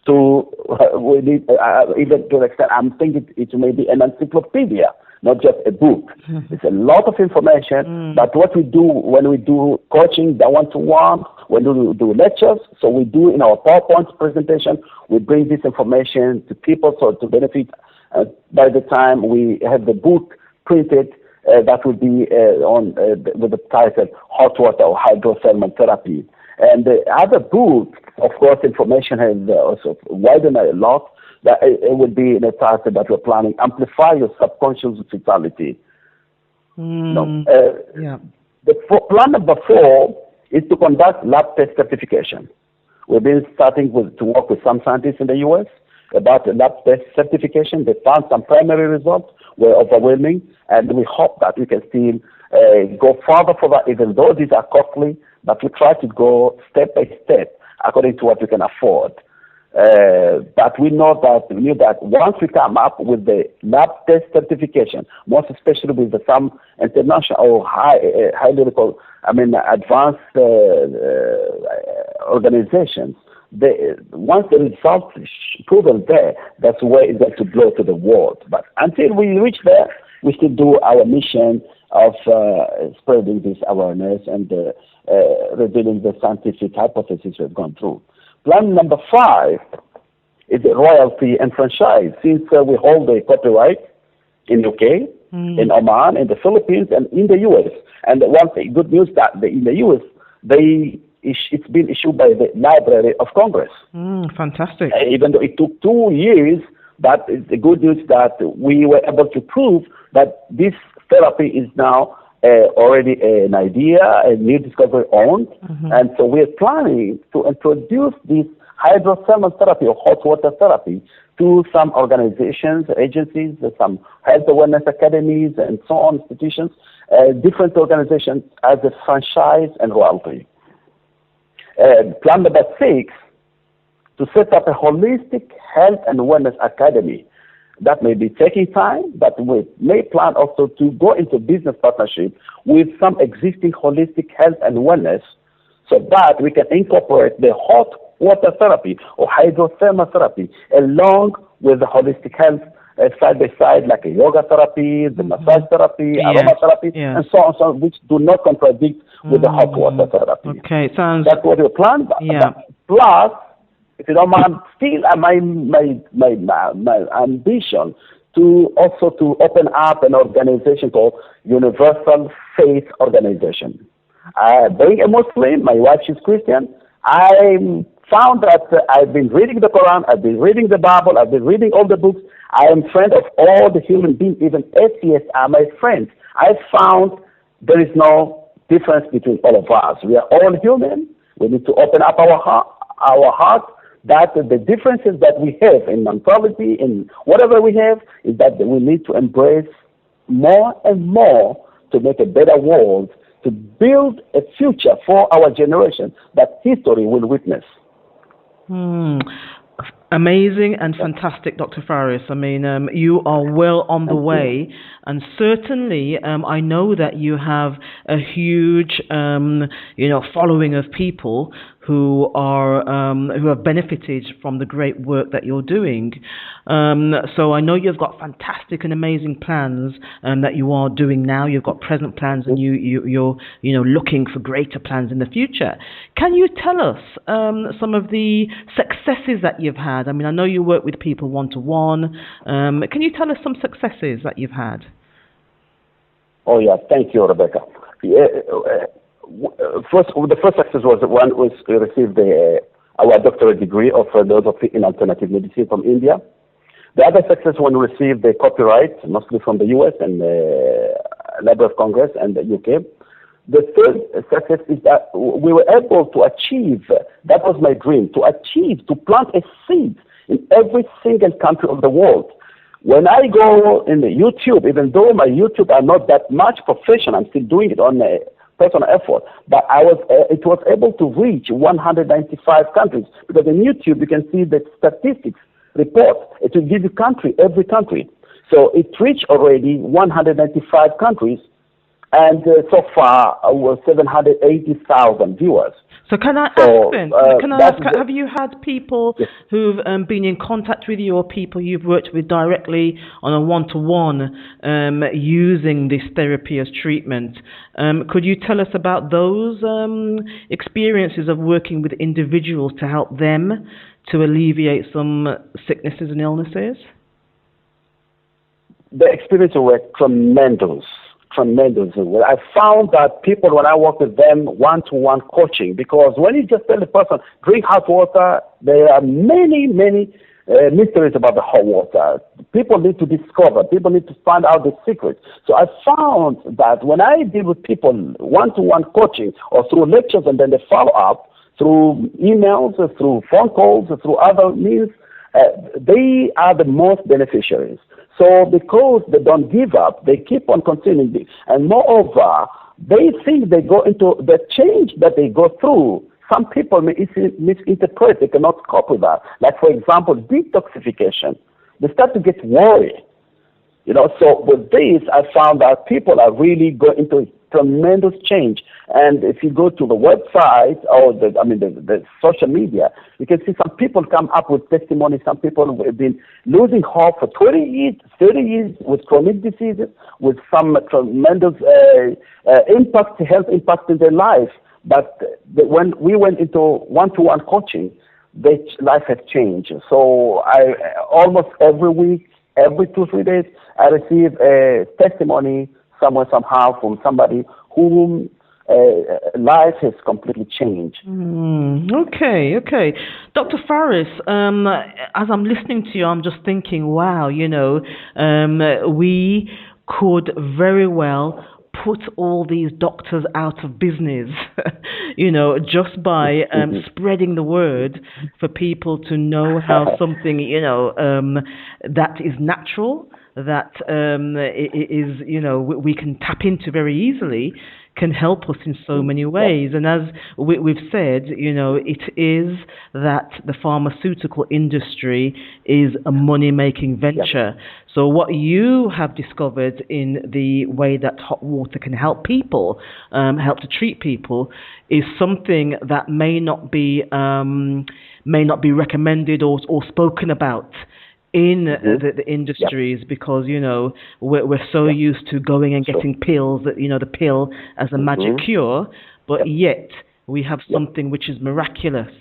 we need, even to the extent I'm thinking it may be an encyclopedia, not just a book. It's a lot of information, but what we do when we do coaching, the one-to-one, when we do lectures, so we do in our PowerPoint presentation, we bring this information to people so to benefit. By the time we have the book printed, that would be with the title Hot Water or Hydrothermal Therapy. And the other book, of course, information has also widened a lot. That it would be in a title that we're planning, Amplify Your Subconscious Vitality. Yeah. Plan number 4 is to conduct lab test certification. We've been starting to work with some scientists in the U.S. about the lab test certification. They found some primary results were overwhelming, and we hope that we can still go further for that, even though these are costly, but we try to go step by step according to what we can afford. But we knew that once we come up with the lab test certification, most especially with some international or highly advanced organizations, once the results proven there, that's where it's going to blow to the world. But until we reach there, we still do our mission of spreading this awareness and revealing the scientific hypothesis we've gone through. Plan number 5 is royalty and franchise. Since we hold the copyright in UK, in Oman, in the Philippines, and in the US. And one thing, good news that in the US, it's been issued by the Library of Congress. Fantastic. Even though it took 2 years, but it's the good news that we were able to prove that this therapy is now already an idea, a new discovery owned. And so we're planning to introduce this hydrothermal therapy or hot water therapy to some organizations, agencies, some health awareness academies, and so on, institutions, different organizations as a franchise and royalty. Plan number 6, to set up a holistic health and wellness academy. That may be taking time, but we may plan also to go into business partnership with some existing holistic health and wellness so that we can incorporate the hot water therapy or hydrothermal therapy along with the holistic health side by side, like a yoga therapy, the massage therapy, aromatherapy, and so on, which do not contradict with the hot water therapy. Okay, sounds. That's what we plan. Plus, if you don't mind, still my ambition to also to open up an organization called Universal Faith Organization. Being a Muslim, my wife is Christian. I found that I've been reading the Quran, I've been reading the Bible, I've been reading all the books. I am friend of all the human beings, even atheists are my friends. I found there is no difference between all of us. We are all human. We need to open up our heart. That the differences that we have in mentality, in whatever we have, is that we need to embrace more and more to make a better world, to build a future for our generation that history will witness. Amazing and fantastic, Dr. Faris. I mean, you are well on the way, and certainly I know that you have a huge, following of people who have benefited from the great work that you're doing. So I know you've got fantastic and amazing plans that you are doing now. You've got present plans, and you're looking for greater plans in the future. Can you tell us some of the successes that you've had? I mean, I know you work with people one-to-one. Can you tell us some successes that you've had? Oh yeah, thank you, Rebecca. The first success was we received our doctorate degree of philosophy in alternative medicine from India. The other success when we received the copyright, mostly from the US and the Library of Congress and the UK. The third success is that we were able to achieve, that was my dream, to plant a seed in every single country of the world. When I go in the YouTube, even though my YouTube are not that much professional, I'm still doing it on a personal effort, but it was able to reach 195 countries, because in YouTube you can see the statistics report. It will give you every country. So it reached already 195 countries, and so far was 780,000 viewers. So can I ask, have you had people who've been in contact with you, or people you've worked with directly on a one-to-one using this therapy as treatment? Could you tell us about those experiences of working with individuals to help them to alleviate some sicknesses and illnesses? The experiences were tremendous. tremendously well. I found that people, when I work with them, one-to-one coaching, because when you just tell the person, drink hot water, there are many mysteries about the hot water. People need to discover. People need to find out the secret. So I found that when I deal with people one-to-one coaching or through lectures and then they follow up through emails, through phone calls, through other means, they are the most beneficiaries. So because they don't give up, they keep on continuing. And moreover, they think they go into the change that they go through. Some people may misinterpret, they cannot cope with that. Like, for example, detoxification. They start to get worried. So with this, I found that people are really going into tremendous change. And if you go to the website or the social media, you can see some people come up with testimony. Some people have been losing hope for 20 years, 30 years with chronic diseases, with some tremendous health impact in their life. But when we went into one-to-one coaching, their life has changed. So I almost every week, every 2-3 days, I receive a testimony somewhere, somehow, from somebody whom life has completely changed. Okay. Dr. Faris, as I'm listening to you, I'm just thinking, wow, we could very well put all these doctors out of business, just by spreading the word for people to know how something, that is natural, that is, we can tap into very easily, can help us in so many ways. And as we've said, it is that the pharmaceutical industry is a money-making venture. So what you have discovered in the way that hot water can help people, help to treat people, is something that may not be recommended or spoken about in the industries, because we're so used to going and getting pills, that the pill as a magic cure, but yet we have something which is miraculous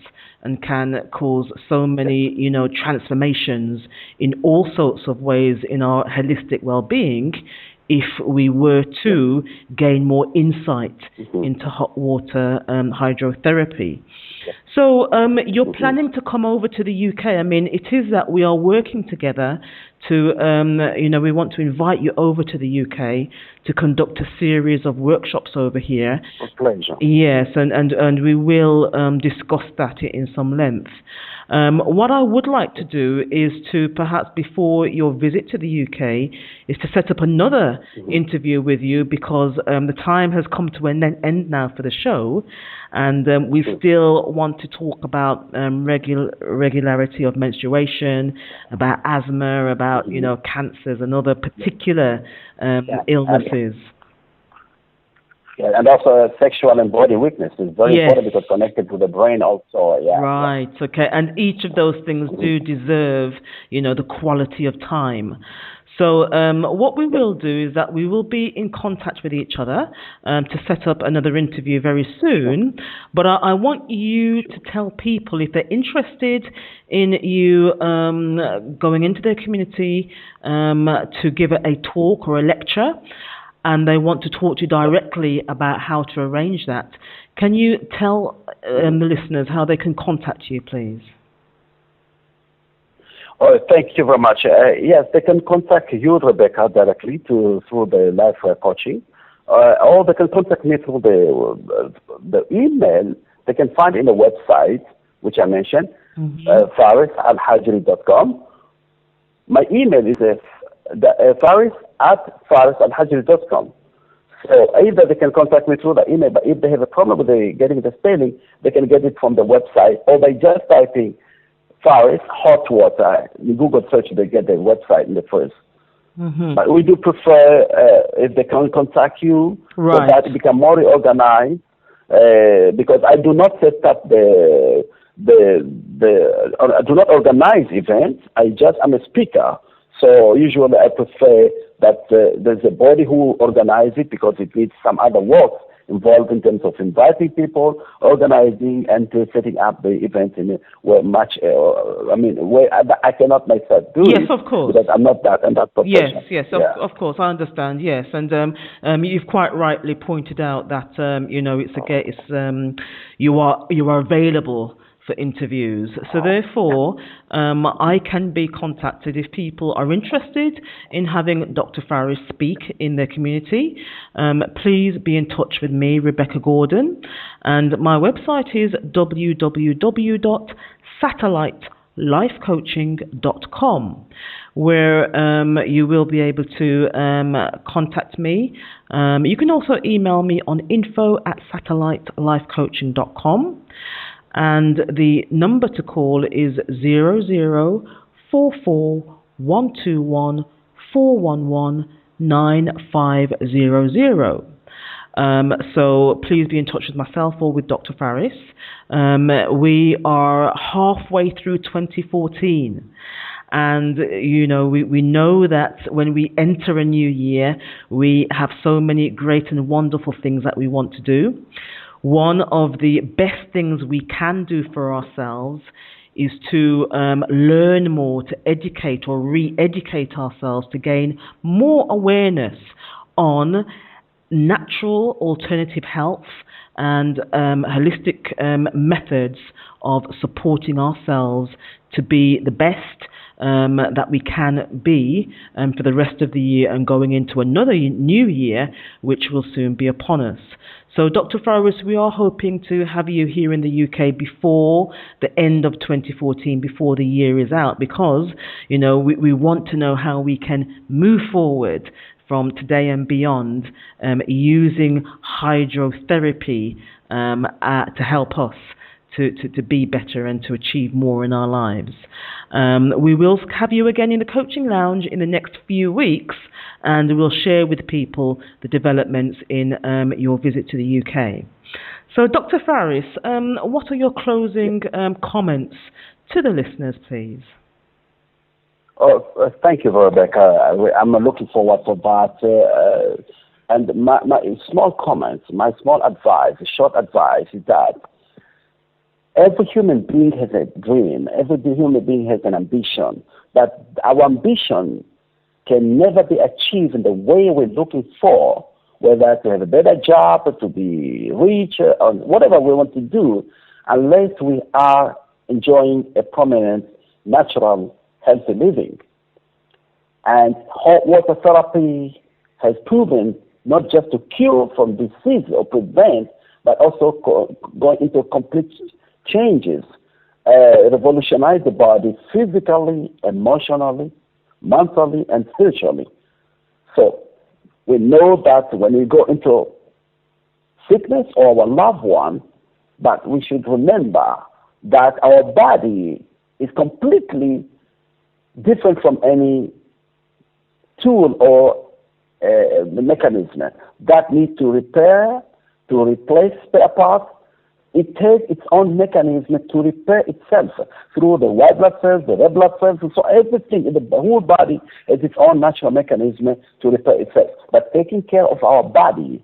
and can cause so many transformations in all sorts of ways in our holistic well-being, if we were to gain more insight into hot water hydrotherapy. So you're planning to come over to the UK. I mean, it is that we are working together to, we want to invite you over to the UK to conduct a series of workshops over here. A pleasure. Yes, and we will discuss that in some length. What I would like to do is to, perhaps before your visit to the UK, is to set up another interview with you, because the time has come to an end now for the show, and we still want to talk about regularity of menstruation, about asthma, about cancers and other particular illnesses. And also sexual and body weakness is very important, because connected to the brain also. Right, okay. And each of those things do deserve, the quality of time. So what we will do is that we will be in contact with each other to set up another interview very soon. But I want you to tell people, if they're interested in you going into their community to give a talk or a lecture, and they want to talk to you directly about how to arrange that. Can you tell the listeners how they can contact you, please? Oh, thank you very much. Yes, they can contact you, Rebecca, directly through the life coaching, or they can contact me through the email. They can find in the website, which I mentioned, Faris AlHajri.com. My email is Faris at Faris AlHajri.com. So either they can contact me through the email, but if they have a problem with getting the spelling, they can get it from the website, or by just typing Faris hot water in Google search, they get the website in the first. But we do prefer if they can contact you, so that it become more organized, because I do not set up I do not organize events. I'm a speaker. So usually I prefer that there's a body who organizes it, because it needs some other work involved in terms of inviting people, organizing, and setting up the events in a way where I cannot myself do Yes, it of course. because I'm not that in that profession. Yes, of course, I understand. Yes, and you've quite rightly pointed out that you are available for interviews. So therefore, I can be contacted if people are interested in having Dr. Faris speak in their community. Please be in touch with me, Rebecca Gordon, and my website is www.satellitelifecoaching.com, where you will be able to contact me. You can also email me on info@satellitelifecoaching.com. And the number to call is 0044-121-411-9500. So please be in touch with myself or with Dr. Faris. We are halfway through 2014. And, we know that when we enter a new year, we have so many great and wonderful things that we want to do. One of the best things we can do for ourselves is to learn more, to educate or re-educate ourselves, to gain more awareness on natural alternative health and holistic methods of supporting ourselves to be the best that we can be for the rest of the year and going into another new year, which will soon be upon us. So, Dr. Faris, we are hoping to have you here in the UK before the end of 2014, before the year is out, because, we want to know how we can move forward from today and beyond using hydrotherapy to help us to be better and to achieve more in our lives. We will have you again in the coaching lounge in the next few weeks, and we'll share with people the developments in your visit to the UK. So, Dr. Faris, what are your closing comments to the listeners, please? Thank you, Rebecca. I'm looking forward to that. And my small comments, my small advice, short advice is that every human being has a dream. Every human being has an ambition. But our ambition can never be achieved in the way we're looking for, whether to have a better job, to be rich, or whatever we want to do, unless we are enjoying a prominent, natural, healthy living. And hot water therapy has proven not just to cure from disease or prevent, but also going into complete changes, revolutionize the body physically, emotionally, mentally, and spiritually. So we know that when we go into sickness or our loved one, but we should remember that our body is completely different from any tool or mechanism that needs to repair, to replace spare parts. It takes its own mechanism to repair itself through the white blood cells, the red blood cells, so everything in the whole body has its own natural mechanism to repair itself. But taking care of our body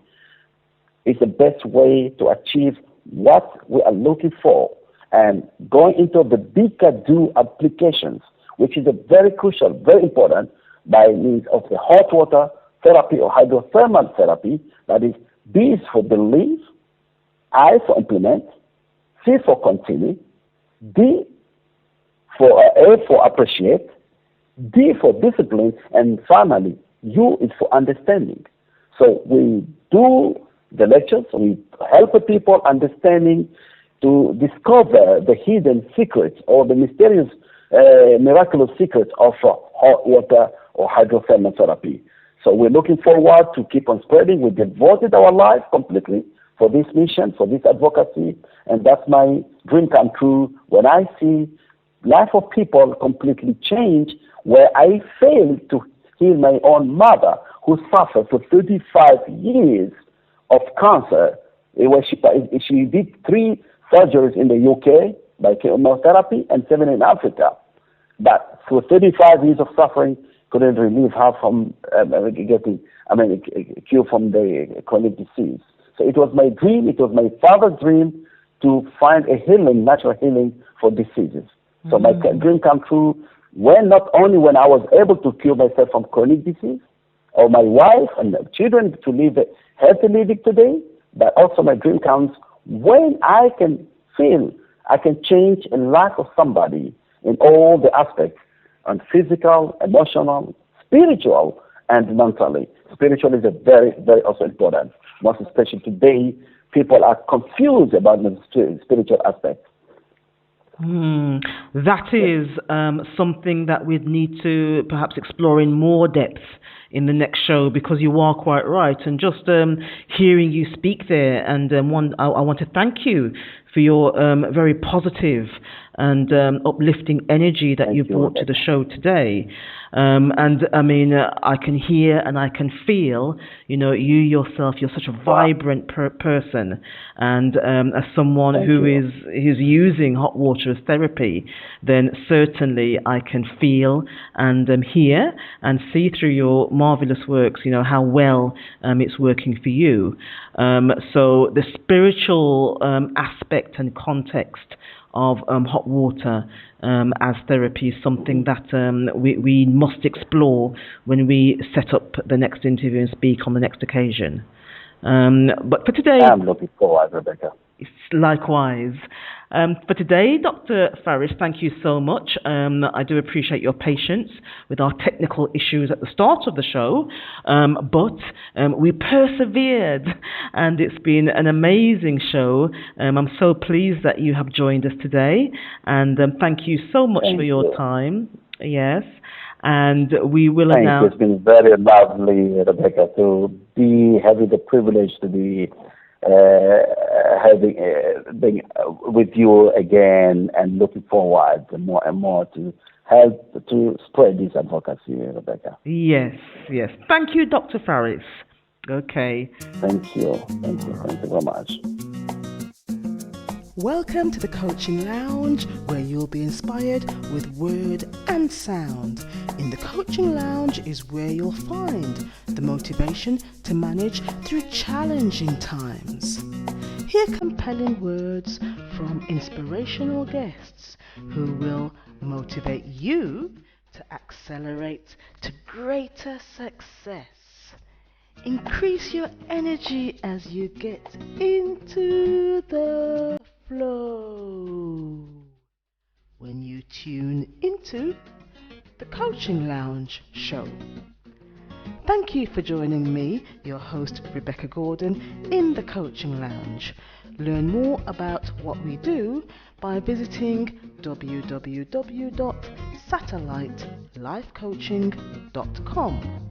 is the best way to achieve what we are looking for. And going into the bigger do applications, which is a very crucial, very important, by means of the hot water therapy or hydrothermal therapy, that is, B is for believe, I for implement, C for continue, D for A for appreciate, D for discipline, and finally, U is for understanding. So we do the lectures, we help people understanding to discover the hidden secrets or the mysterious, miraculous secrets of hot water or hydrothermal therapy. So we're looking forward to keep on spreading. We devoted our life completely for this mission, for this advocacy, and that's my dream come true when I see life of people completely change, where I failed to heal my own mother who suffered for 35 years of cancer. She did 3 surgeries in the UK by chemotherapy and 7 in Africa. But for 35 years of suffering, couldn't relieve her from getting, a cure from the chronic disease. So it was my dream, it was my father's dream to find a healing, natural healing for diseases. So my dream came true when not only when I was able to cure myself from chronic disease, or my wife and the children to live a healthy living today, but also my dream comes when I can feel I can change the life of somebody in all the aspects, on physical, emotional, spiritual, and mentally. Spiritual is a very, very also important. Most especially today, people are confused about the spiritual aspect. That is something that we'd need to perhaps explore in more depth in the next show, because you are quite right. And just hearing you speak there, and I want to thank you for your very positive and uplifting energy that you brought to the show today. And I mean, I can hear and I can feel, you yourself, you're such a vibrant person. And as someone who's using hot water as therapy, then certainly I can feel and hear and see through your marvelous works, how well it's working for you. So the spiritual aspect and context of hot water as therapy is something that we must explore when we set up the next interview and speak on the next occasion. But for today, I'm looking forward, Rebecca. Likewise. For today, Dr. Faris, thank you so much. I do appreciate your patience with our technical issues at the start of the show, but we persevered, and it's been an amazing show. I'm so pleased that you have joined us today, and thank you so much for your time. Yes. And we will announce... It's been very lovely, Rebecca, to be having the privilege to be being with you again, and looking forward more and more to help to spread this advocacy, Rebecca. Yes. Thank you, Dr. Faris. Okay. Thank you very much. Welcome to the Coaching Lounge, where you'll be inspired with word and sound. In the Coaching Lounge is where you'll find the motivation to manage through challenging times. Hear compelling words from inspirational guests who will motivate you to accelerate to greater success. Increase your energy as you get into the flow when you tune into the Coaching Lounge show. Thank you for joining me, your host Rebecca Gordon, in the Coaching Lounge. Learn more about what we do by visiting www.satellitelifecoaching.com.